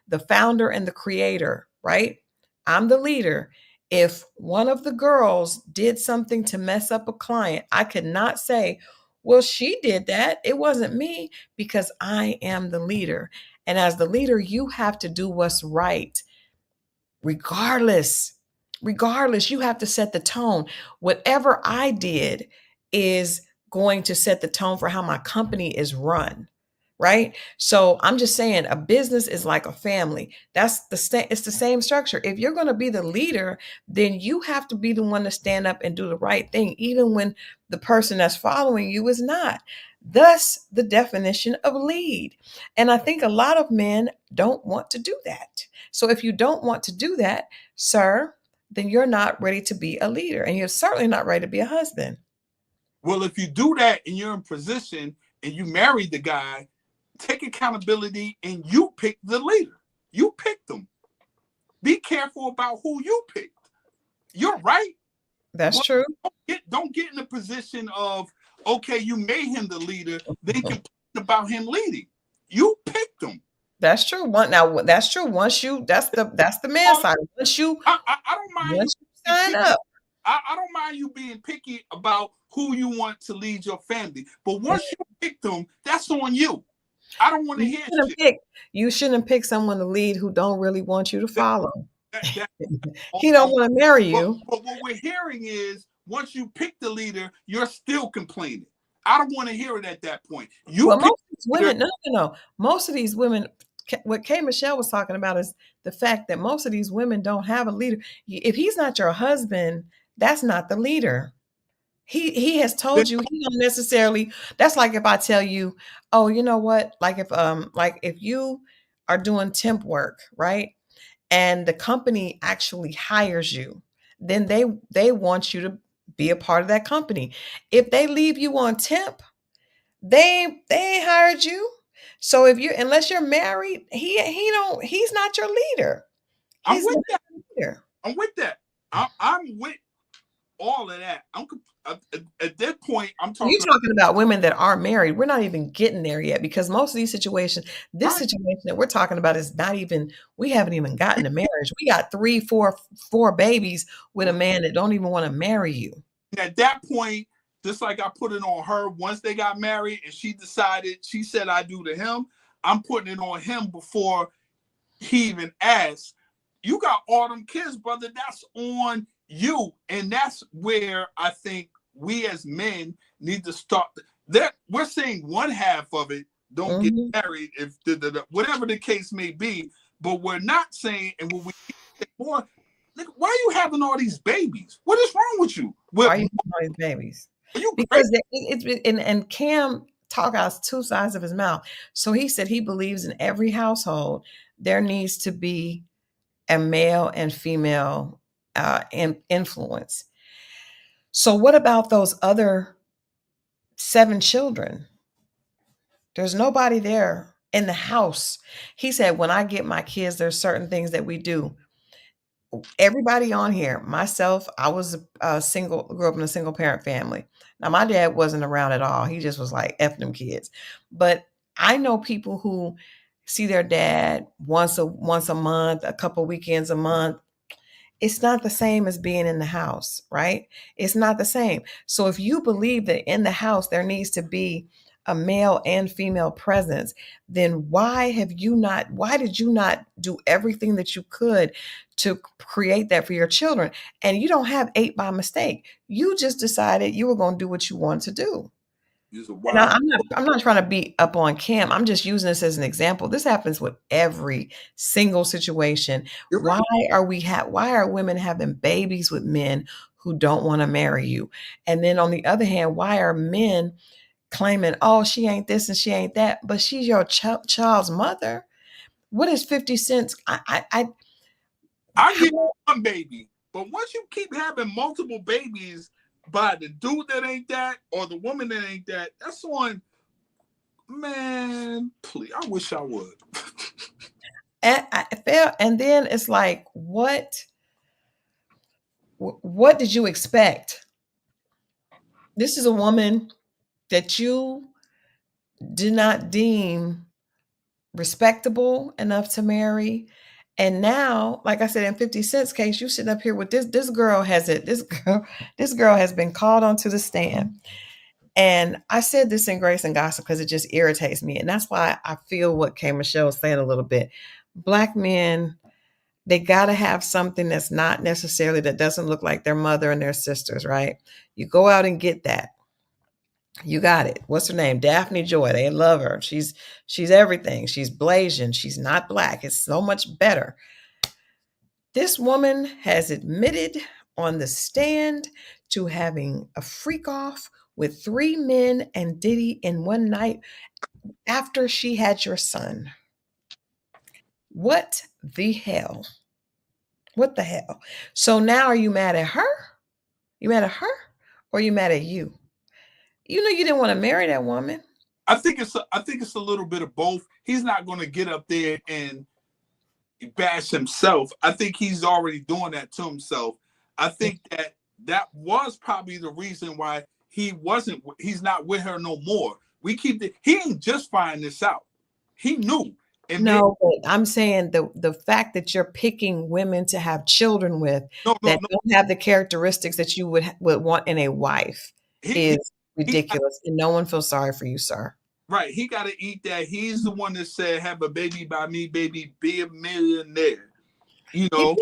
the founder and the creator, right? I'm the leader. If one of the girls did something to mess up a client, I could not say, well, she did that. It wasn't me, because I am the leader. And as the leader, you have to do what's right. Regardless, you have to set the tone. Whatever I did is going to set the tone for how my company is run, right? So I'm just saying, a business is like a family. It's the same structure. If you're going to be the leader, then you have to be the one to stand up and do the right thing, even when the person that's following you is not. Thus, the definition of lead. And I think a lot of men don't want to do that. So if you don't want to do that, sir, then you're not ready to be a leader, and you're certainly not ready to be a husband. Well, if you do that and you're in position and you married the guy, take accountability and you pick the leader. You picked them. Be careful about who you picked. You're right. That's true. Don't get in the position of, okay, you made him the leader, then complain about him leading. You picked him. That's true. That's true. Once you, that's the man side. Once you, I don't mind. Once you sign up, I don't mind you being picky about who you want to lead your family, but once you pick them, that's on you. I don't want to hear shit. You shouldn't pick someone to lead who don't really want you to follow. He don't want to marry you. But what we're hearing is, once you pick the leader, you're still complaining. I don't want to hear it at that point. Most of these women, no. Most of these women, what K. Michelle was talking about is the fact that most of these women don't have a leader. If he's not your husband, that's not the leader. He has told you he don't necessarily. That's like if I tell you, oh, you know what? Like if you are doing temp work, right? And the company actually hires you, then they want you to be a part of that company. If they leave you on temp, they ain't hired you. So unless you're married, he's not your leader. I'm with that. I'm with all of that. At that point, I'm talking. You're talking about women that are married. We're not even getting there yet, because most of these situations, situation that we're talking about is not even. We haven't even gotten to marriage. We got 3, 4 babies with a man that don't even want to marry you. At that point, just like I put it on her once they got married, and she said I do to him. I'm putting it on him before he even asked. you got all them kids, brother. That's on you. And that's where I think we as men need to start. That we're saying one half of it, don't get married, if whatever the case may be. But we're not saying, and when we say more, like, why are you having all these babies? What is wrong with you? Why are you having all these babies? Because and Cam talk out two sides of his mouth. So he said he believes in every household there needs to be a male and female influence. So what about those other 7 children? There's nobody there in the house. He said, when I get my kids, there's certain things that we do. Everybody on here, myself, I was grew up in a single parent family. Now my dad wasn't around at all. He just was like, F them kids. But I know people who see their dad once a month, a couple weekends a month. It's not the same as being in the house, right? It's not the same. So if you believe that in the house there needs to be a male and female presence, then why did you not do everything that you could to create that for your children? And you don't have 8 by mistake. You just decided you were going to do what you wanted to do. And I'm not trying to beat up on Cam. I'm just using this as an example. This happens with every single situation. Why are women having babies with men who don't want to marry you? And then on the other hand, why are men claiming, oh, she ain't this and she ain't that, but she's your child's mother? What is 50 cents? I give you one baby, but once you keep having multiple babies by the dude that ain't that or the woman that ain't that, that's on, man, please, I wish I would. And then it's like, what did you expect? This is a woman that you did not deem respectable enough to marry. And now, like I said, in 50 Cent's case, you sitting up here with this girl has been called onto the stand. And I said this in Grace and Gossip because it just irritates me. And that's why I feel what K. Michelle was saying a little bit. Black men, they got to have something that's not necessarily, that doesn't look like their mother and their sisters, right? You go out and get that. You got it. What's her name? Daphne Joy. They love her. She's everything. She's Blasian. She's not black. It's so much better. This woman has admitted on the stand to having a freak off with 3 men and Diddy in one night after she had your son. What the hell? What the hell? So now are you mad at her? You mad at her or you mad at you? You know you didn't want to marry that woman. I think it's a little bit of both. He's not going to get up there and bash himself. I think he's already doing that to himself. I think that was probably the reason why he's not with her no more. He ain't just finding this out. He knew. No, but I'm saying the fact that you're picking women to have children with that don't have the characteristics that you would want in a wife is ridiculous, and no one feels sorry for you, sir. Right. He got to eat that. He's the one that said, have a baby by me, baby, be a millionaire. You know?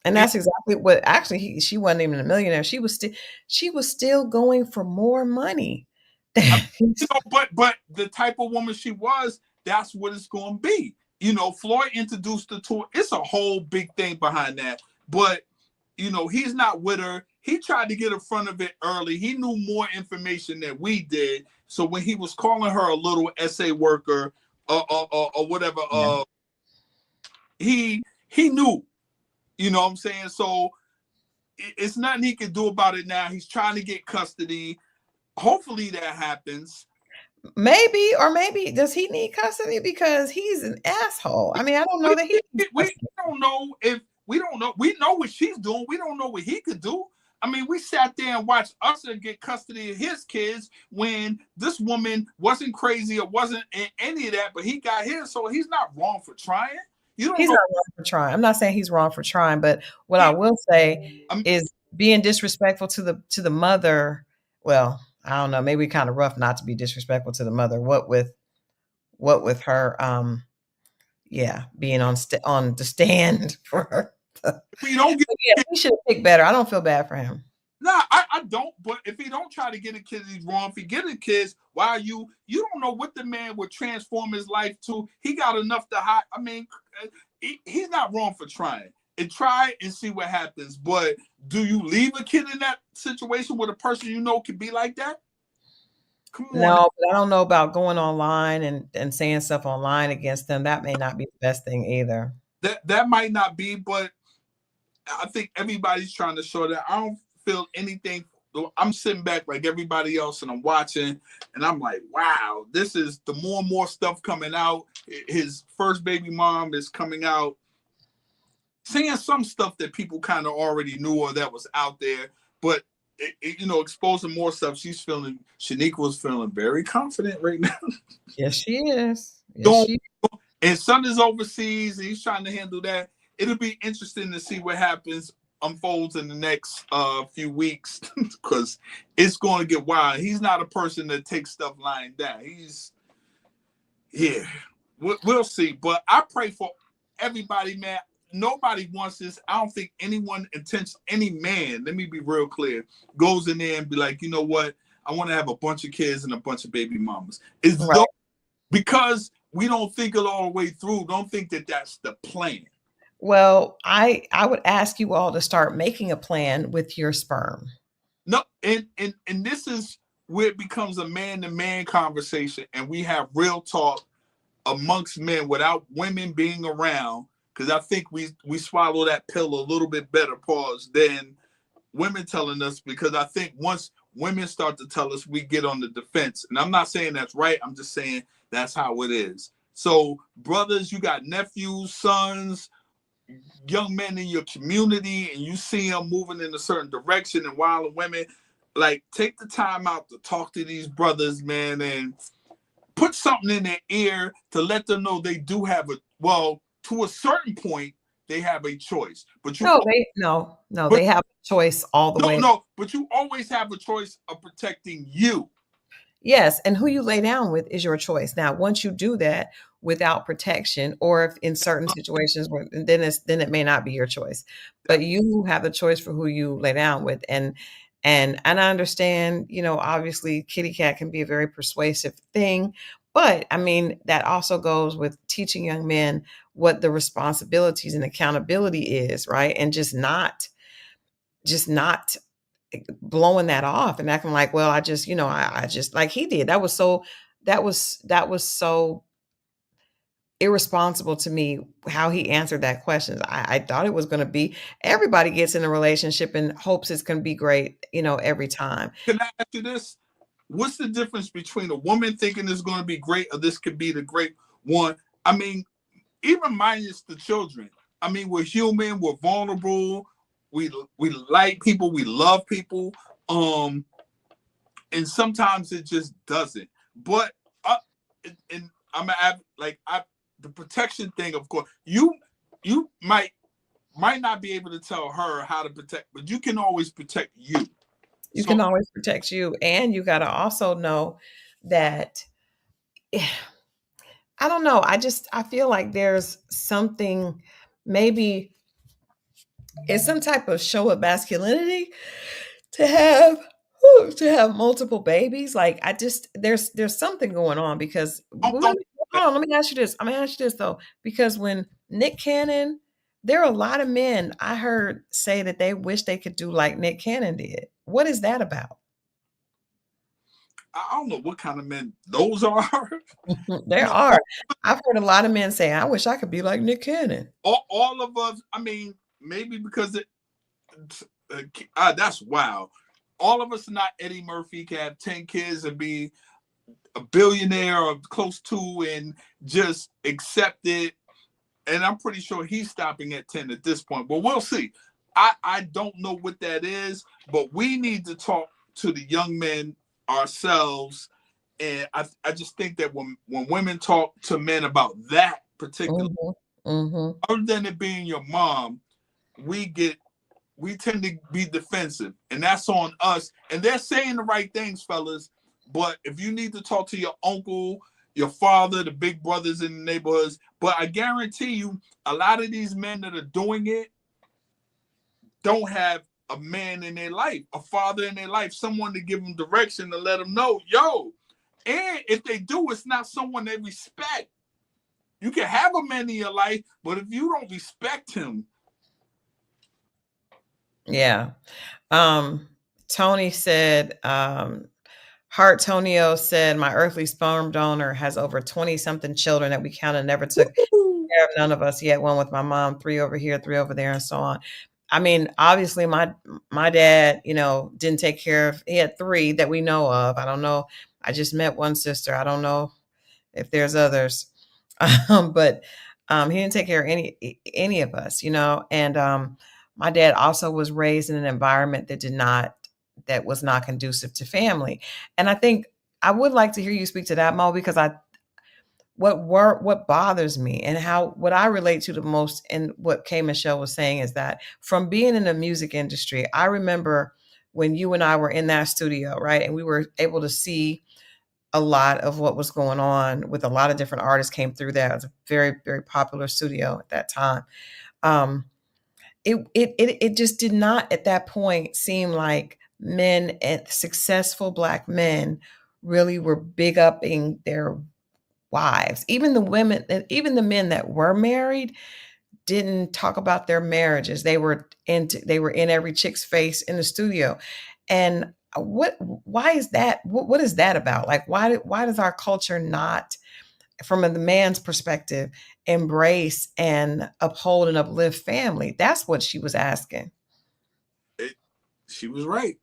And that's exactly what, actually, she wasn't even a millionaire. She was still going for more money. But the type of woman she was, that's what it's going to be. You know, Floyd introduced her to it. It's a whole big thing behind that. But, you know, he's not with her. He tried to get in front of it early. He knew more information than we did. So when he was calling her a little essay worker or whatever, he knew. You know what I'm saying? So it's nothing he can do about it now. He's trying to get custody. Hopefully that happens. Maybe does he need custody because he's an asshole? I mean, I don't know that we don't know if we don't know. We know what she's doing. We don't know what he could do. I mean, we sat there and watched Usher get custody of his kids when this woman wasn't crazy or wasn't in any of that, but he got his, so he's not wrong for trying. He's not wrong for trying. I'm not saying he's wrong for trying, but what I will say is being disrespectful to the mother. Well, I don't know. Maybe kind of rough not to be disrespectful to the mother. What with her, being on the stand for her. If he don't get Yeah, he should have picked better. I don't feel bad for him. Nah, I don't. But if he don't try to get a kid, he's wrong. If he get a kid, why you don't know what the man would transform his life to. He got enough to hide. I mean, he's not wrong for trying. And try and see what happens. But do you leave a kid in that situation with a person you know can be like that? Come on. No, but I don't know about going online and saying stuff online against them. That may not be the best thing either. That might not be, but I think everybody's trying to show that. I don't feel anything. I'm sitting back like everybody else and I'm watching and I'm like, wow, this is the more and more stuff coming out. His first baby mom is coming out saying some stuff that people kind of already knew or that was out there, but exposing more stuff. Shaniqua was feeling very confident right now. Yes, she is. Yes, she is. And son is overseas and he's trying to handle that. It'll be interesting to see what happens, unfolds in the next few weeks, because it's going to get wild. He's not a person that takes stuff lying down. We'll see. But I pray for everybody, man. Nobody wants this. I don't think anyone intends, any man, let me be real clear, goes in there and be like, you know what? I want to have a bunch of kids and a bunch of baby mamas. It's right. Because we don't think it all the way through. Don't think that that's the plan. Well, I would ask you all to start making a plan with your sperm. No, and this is where it becomes a man-to-man conversation, and we have real talk amongst men without women being around, because I think we swallow that pill a little bit better, pause, than women telling us, because I think once women start to tell us, we get on the defense. And I'm not saying that's right. I'm just saying that's how it is. So, brothers, you got nephews, sons, young men in your community, and you see them moving in a certain direction, and wild women, like, take the time out to talk to these brothers, man, and put something in their ear to let them know they do have to a certain point, they have a choice. But they have a choice all the way. No, but you always have a choice of protecting you. Yes, and who you lay down with is your choice. Now, once you do that without protection, or if in certain situations, then it may not be your choice. But you have the choice for who you lay down with, and I understand. Obviously, kitty cat can be a very persuasive thing, but I mean that also goes with teaching young men what the responsibilities and accountability is, right? And just not blowing that off and acting like, well, I just like he did. That was so irresponsible to me how he answered that question. I thought it was going to be, everybody gets in a relationship and hopes it's going to be great, every time. Can I ask you this? What's the difference between a woman thinking it's going to be great or this could be the great one? I mean, even minus the children. I mean, we're human, we're vulnerable, we like people, we love people, and sometimes it just doesn't. But and the protection thing, of course, you might not be able to tell her how to protect, but you can always protect you. You can always protect you, and you got to also know that. I don't know. I feel like there's something, maybe it's some type of show of masculinity to have multiple babies. Like, there's something going on, because hold on, let me ask you this. I'm gonna ask you this though, because when Nick Cannon, there are a lot of men I heard say that they wish they could do like Nick Cannon did. What is that about? I don't know what kind of men those are. There are. I've heard a lot of men say, I wish I could be like Nick Cannon. All of us, I mean, maybe because that's wild. All of us are not Eddie Murphy, can have 10 kids and be a billionaire or close to and just accept it. And I'm pretty sure he's stopping at 10 at this point, but we'll see. I don't know what that is, but we need to talk to the young men ourselves. And I just think that when women talk to men about that particular, other than it being your mom, we tend to be defensive, and that's on us. And they're saying the right things, fellas. But if you need to talk to your uncle, your father, the big brothers in the neighborhoods, but I guarantee you, a lot of these men that are doing it, don't have a man in their life, a father in their life, someone to give them direction, to let them know, yo. And if they do, it's not someone they respect. You can have a man in your life, but if you don't respect him. Yeah. Tony said, Heart Tonio said, my earthly sperm donor has over 20 something children that we counted, never took care of none of us yet. One with my mom, 3 over here, 3 over there, and so on. I mean, obviously my dad, didn't take care of, he had 3 that we know of. I don't know. I just met one sister. I don't know if there's others. But he didn't take care of any of us, and my dad also was raised in an environment that was not conducive to family. And I think I would like to hear you speak to that, Mo, because what bothers me and what I relate to the most, and what K Michelle was saying, is that from being in the music industry, I remember when you and I were in that studio, right? And we were able to see a lot of what was going on with a lot of different artists came through there. It was a very, very popular studio at that time. It just did not at that point seem like men and successful Black men really were big upping their wives. Even the women, even the men that were married didn't talk about their marriages. They were in every chick's face in the studio. And why is that? What is that about? Like, why does our culture not, from the man's perspective, embrace and uphold and uplift family? That's what she was asking. She was right.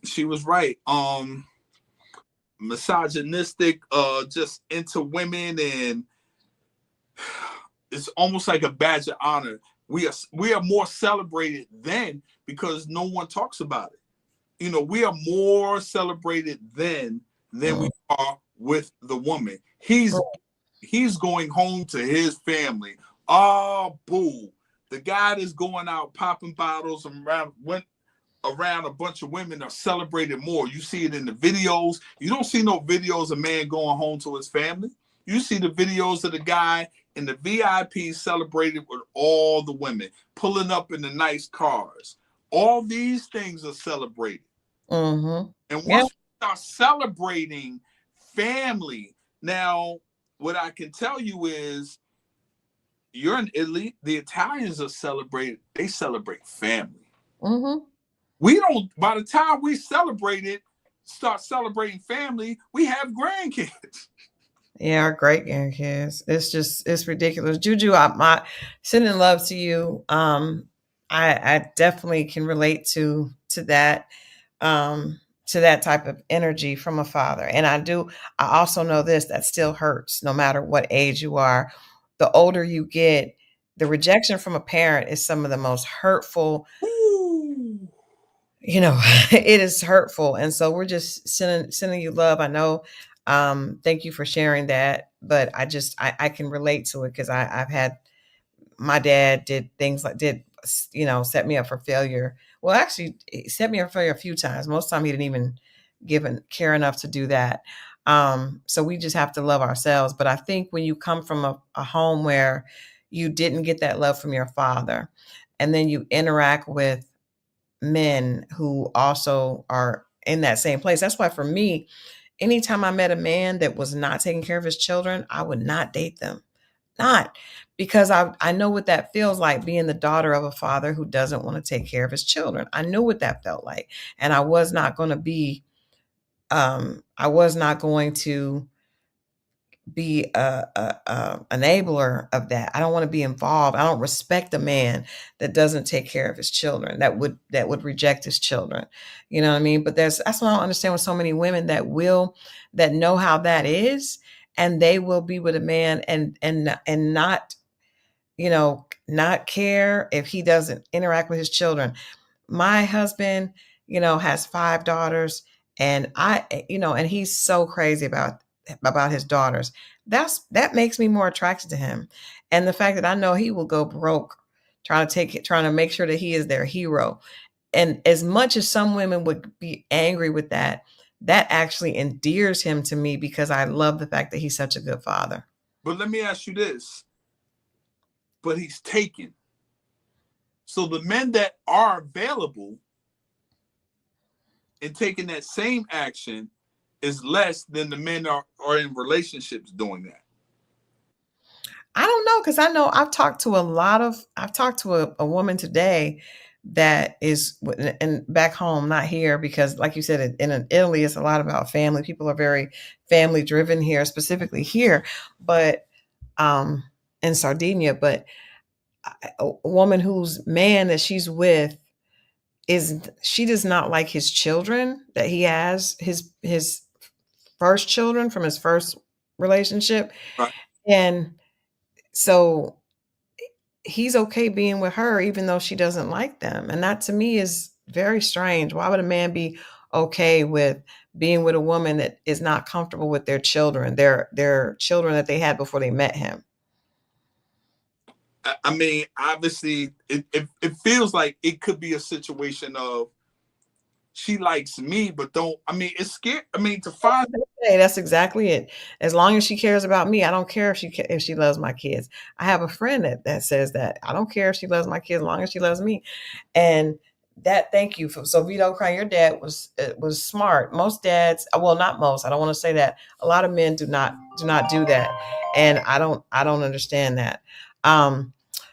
She was right. Misogynistic, just into women, and it's almost like a badge of honor. We are more celebrated then because no one talks about it. We are more celebrated then than we are with the woman. He's going home to his family. Oh, boo. The guy that's going out popping bottles and went around a bunch of women are celebrated more. You see it in the videos. You don't see no videos of man going home to his family. You see the videos of the guy in the VIP celebrated with all the women, pulling up in the nice cars. All these things are celebrated. Mm-hmm. And once we start celebrating family, now what I can tell you is, you're in Italy, the Italians are celebrated. They celebrate family. Mm-hmm. We don't, by the time we start celebrating family, we have grandkids. Yeah, our great grandkids. It's ridiculous. Juju, my sending love to you. I definitely can relate to that, to that type of energy from a father. And I also know this, that still hurts no matter what age you are. The older you get, the rejection from a parent is some of the most hurtful. Ooh. It is hurtful. And so we're just sending you love. I know. Thank you for sharing that. But I can relate to it because I've had, my dad did things like, set me up for failure. Well, actually, he set me up for failure a few times. Most of the time, he didn't even care enough to do that. So we just have to love ourselves. But I think when you come from a home where you didn't get that love from your father, and then you interact with men who also are in that same place. That's why for me, anytime I met a man that was not taking care of his children, I would not date them. Not because I know what that feels like, being the daughter of a father who doesn't want to take care of his children. I knew what that felt like. And I was not going to be, I was not going to be a enabler of that. I don't want to be involved. I don't respect a man that doesn't take care of his children, that would reject his children. You know what I mean? But that's what I don't understand with so many women that know how that is, and they will be with a man and not, not care if he doesn't interact with his children. My husband, has 5 daughters, and and he's so crazy about his daughters. That makes me more attracted to him. And the fact that I know he will go broke trying to make sure that he is their hero. And as much as some women would be angry with that, that actually endears him to me because I love the fact that he's such a good father. But let me ask you this. But he's taken. So the men that are available and taking that same action is less than the men are in relationships doing that. I don't know, because I know I've talked to a woman today that is, and back home, not here, because like you said, in Italy, it's a lot about family. People are very family driven here, specifically here, but in Sardinia. But a woman whose man that she's with she does not like his children that he has, his first children from his first relationship. Right. And so he's okay being with her even though she doesn't like them. And that to me is very strange. Why would a man be okay with being with a woman that is not comfortable with their children, their children that they had before they met him? I mean, obviously, it feels like it could be a situation of she likes me, but don't. I mean, it's scary. I mean, to find. That's exactly it. As long as she cares about me, I don't care if she loves my kids. I have a friend that says that I don't care if she loves my kids, as long as she loves me. And that, thank you for, so Vito crying. Your dad was smart. Most dads, well, not most. I don't want to say that. A lot of men do not do that, and I don't understand that.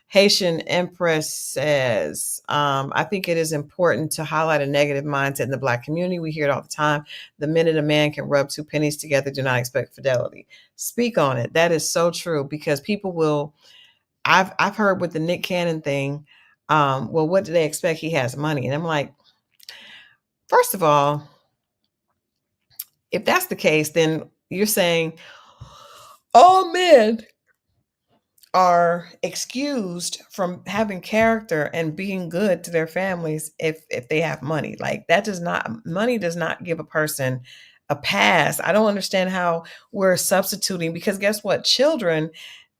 Haitian Empress says, I think it is important to highlight a negative mindset in the Black community. We hear it all the time. The minute a man can rub two pennies together, do not expect fidelity. Speak on it. That is so true, because people will, I've heard with the Nick Cannon thing, well, what do they expect? He has money. And I'm like, first of all, if that's the case, then you're saying all men are excused from having character and being good to their families if they have money. Like, that does not, money does not give a person a pass. I don't understand how we're substituting, because guess what? Children,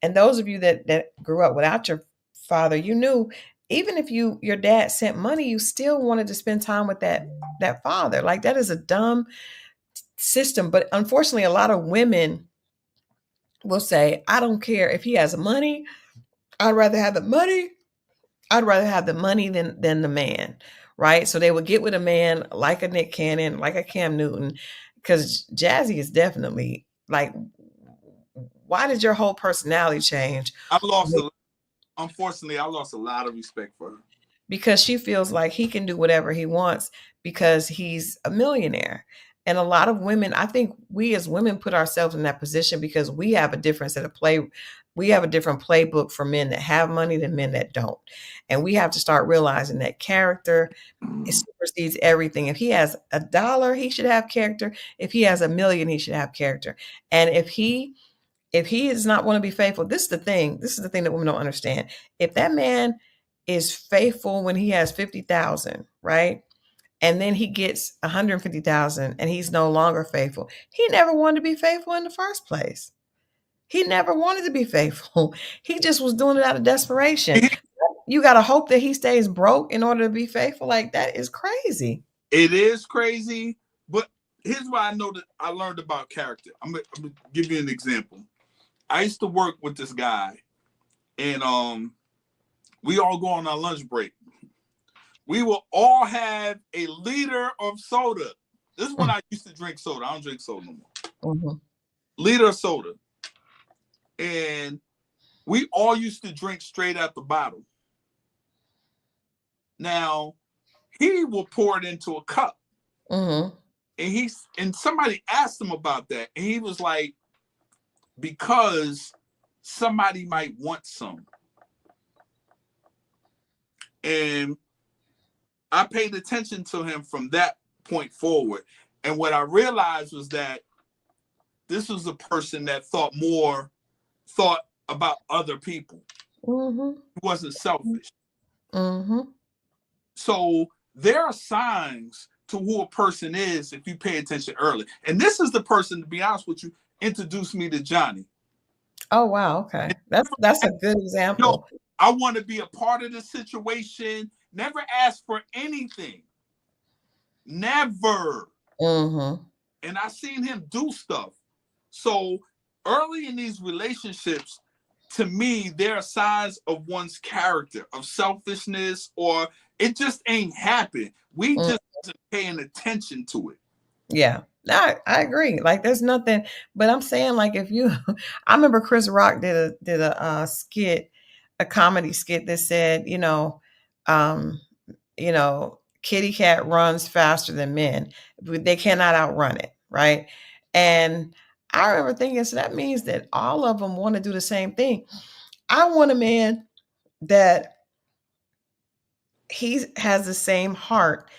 and those of you that grew up without your father, you knew even if your dad sent money, you still wanted to spend time with that father. Like, that is a dumb system. But unfortunately, a lot of women will say, I don't care if he has money. I'd rather have the money. I'd rather have the money than the man, right? So they would get with a man like a Nick Cannon, like a Cam Newton, because Jazzy is definitely like, why did your whole personality change? Unfortunately, I lost a lot of respect for her. Because she feels like he can do whatever he wants because he's a millionaire. And a lot of women, I think we as women put ourselves in that position because we have a different set of we have a different playbook for men that have money than men that don't. And we have to start realizing that character supersedes everything. If he has $1, he should have character. If he has $1 million, he should have character. And if he does not want to be faithful, this is the thing that women don't understand. If that man is faithful when he has 50,000, right? And then he gets 150,000 and he's no longer faithful. He never wanted to be faithful in the first place. He never wanted to be faithful. He just was doing it out of desperation. You got to hope that he stays broke in order to be faithful. Like, that is crazy. It is crazy, but here's why I know that I learned about character. I'm gonna give you an example. I used to work with this guy, and we all go on our lunch break. We will all have a liter of soda. This is when I used to drink soda. I don't drink soda no more. Mm-hmm. Liter of soda. And we all used to drink straight out the bottle. Now, he will pour it into a cup. Mm-hmm. And somebody asked him about that. And he was like, because somebody might want some. And I paid attention to him from that point forward. And what I realized was that this was a person that thought about other people. Mm-hmm. He wasn't selfish. Mm-hmm. So there are signs to who a person is if you pay attention early. And this is the person, to be honest with you, introduced me to Johnny. Oh, wow. Okay. That's a good example. You know, I want to be a part of the situation. Never ask for anything. Never. Mm-hmm. And I seen him do stuff. So early in these relationships, to me, there are signs of one's character, of selfishness, or it just ain't happened. We Mm, just wasn't paying attention to it. yeah. I agree. Like there's nothing, but I'm saying like if you I remember Chris Rock did a skit, a comedy skit that said, um, kitty cat runs faster than men. They cannot outrun it, right? And I remember thinking, so that means that all of them want to do the same thing. I want a man that he has the same heart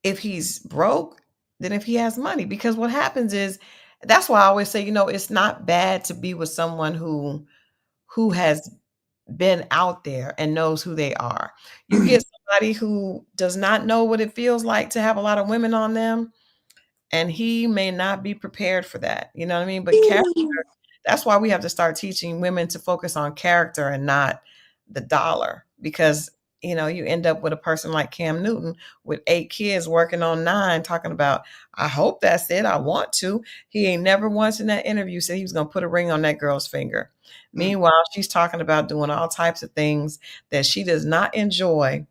if he's broke than if he has money. Because what happens is that's why I always say, it's not bad to be with someone who has been out there and knows who they are. You get somebody who does not know what it feels like to have a lot of women on them, and he may not be prepared for that. You know what I mean? But character, that's why we have to start teaching women to focus on character and not the dollar, because you end up with a person like Cam Newton with 8 kids working on 9 talking about, I hope that's it, I want to. He ain't never once in that interview said he was going to put a ring on that girl's finger. Meanwhile, she's talking about doing all types of things that she does not enjoy,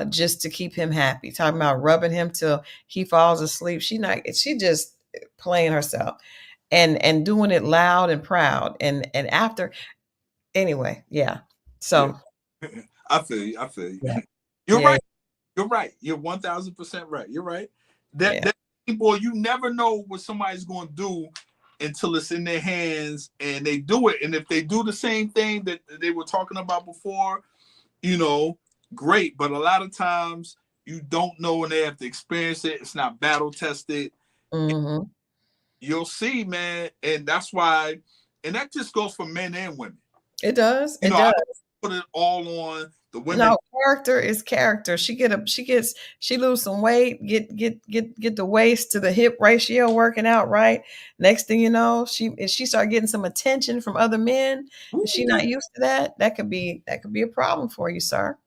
just to keep him happy, talking about rubbing him till he falls asleep. She just playing herself and doing it loud and proud. And after, anyway, yeah. So Yeah. I feel you. I feel you. yeah, You're yeah, right. You're right. You're 1000% right. You're right. yeah. That people, you never know what somebody's going to do until it's in their hands and they do it. And if they do the same thing that they were talking about before, great. But a lot of times you don't know, and they have to experience it. It's not battle tested. Mm-hmm. You'll see, man. And that's why, and that just goes for men and women. It does. It I does. don't put it all on the women. No, character is character. She lose some weight, get the waist to the hip ratio working out right. Next thing you know, she start getting some attention from other men. Ooh, Is she not used to that? That could be a problem for you, sir.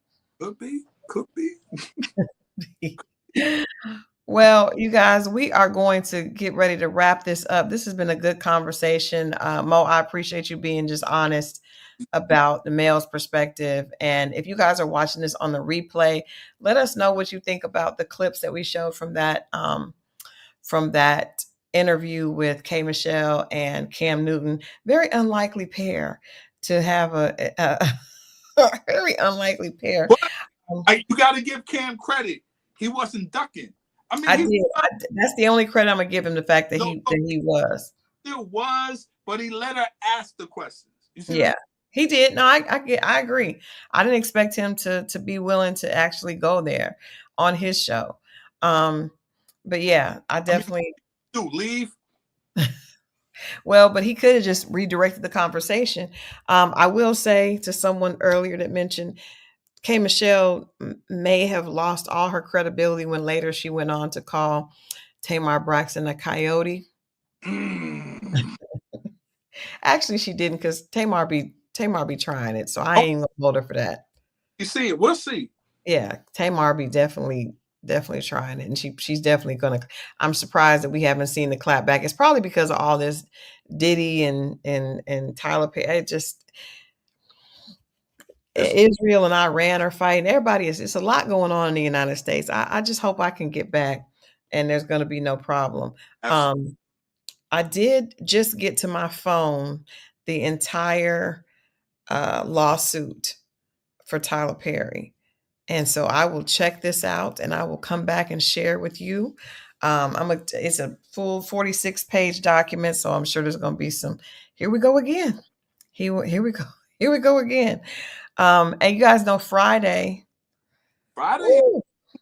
could be. Well, you guys, we are going to get ready to wrap this up. This has been a good conversation. Mo, I appreciate you being just honest about the male's perspective. And if you guys are watching this on the replay, let us know what you think about the clips that we showed from that interview with K. Michelle and Cam Newton. Very unlikely pair to have a very unlikely pair. But you got to give Cam credit. He wasn't ducking. I mean, I did. That's the only credit I'm gonna give him. The fact that he was. Still was, but he let her ask the questions. You see? Yeah, he did. No, I agree. I didn't expect him to be willing to actually go there on his show. But yeah, I definitely leave. Well, but he could have just redirected the conversation. I will say to someone earlier that mentioned K. Michelle may have lost all her credibility when later she went on to call Tamar Braxton a coyote. Actually, she didn't, because Tamar be trying it, so I ain't gonna hold her for that. You see it? We'll see. Yeah, Tamar be definitely trying it, and she's definitely gonna. I'm surprised that we haven't seen the clap back. It's probably because of all this Diddy and Tyler Perry. Israel and Iran are fighting. Everybody it's a lot going on in the United States. I just hope I can get back and there's going to be no problem. I did just get to my phone the entire lawsuit for Tyler Perry. And so I will check this out and I will come back and share with you. It's a full 46-page document, so I'm sure there's going to be some. Here we go again. Here we go. Here we go again. And you guys know Friday. Ooh,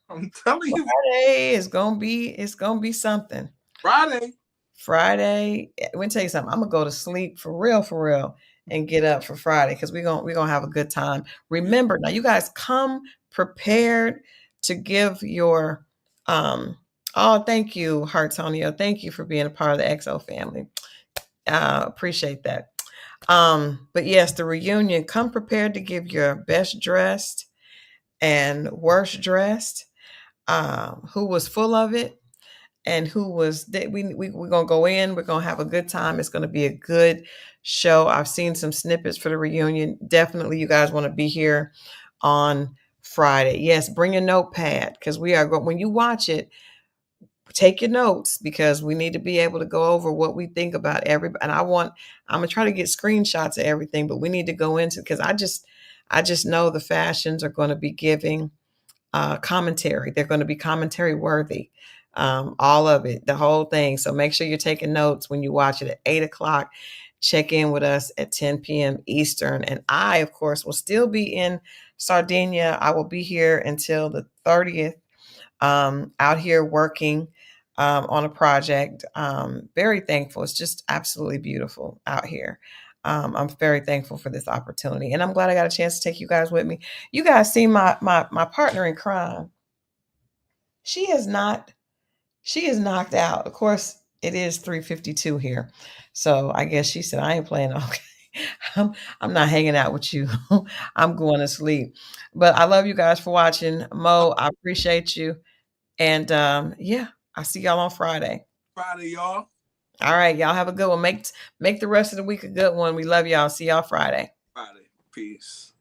I'm telling you, Friday is gonna be something. Friday. Let me tell you something. I'm gonna go to sleep for real, and get up for Friday, because we're gonna have a good time. Remember, now you guys come prepared to give your thank you, Hartonio. Thank you for being a part of the XO family. Appreciate that. But yes, the reunion, come prepared to give your best dressed and worst dressed, who was full of it, and who was that. We're gonna go in. We're gonna have a good time. It's gonna be a good show. I've seen some snippets for the reunion. Definitely, you guys want to be here on Friday. Yes, bring a notepad because we are going. When you watch it, take your notes because we need to be able to go over what we think about everybody. And I'm gonna try to get screenshots of everything, but we need to go into because I just know the fashions are going to be giving commentary. They're going to be commentary worthy. All of it, the whole thing. So make sure you're taking notes when you watch it at 8 o'clock. Check in with us at 10 p.m. Eastern. And I, of course, will still be in Sardinia. I will be here until the 30th, out here working on a project. Very thankful. It's just absolutely beautiful out here. I'm very thankful for this opportunity, and I'm glad I got a chance to take you guys with me. You guys see my partner in crime. She is knocked out. Of course, it is 3:52 here, so I guess she said I ain't playing. Okay, I'm not hanging out with you. I'm going to sleep. But I love you guys for watching. Mo, I appreciate you. And yeah, I'll see y'all on Friday. Friday, y'all. All right, y'all have a good one. Make the rest of the week a good one. We love y'all. See y'all Friday. Friday. Peace.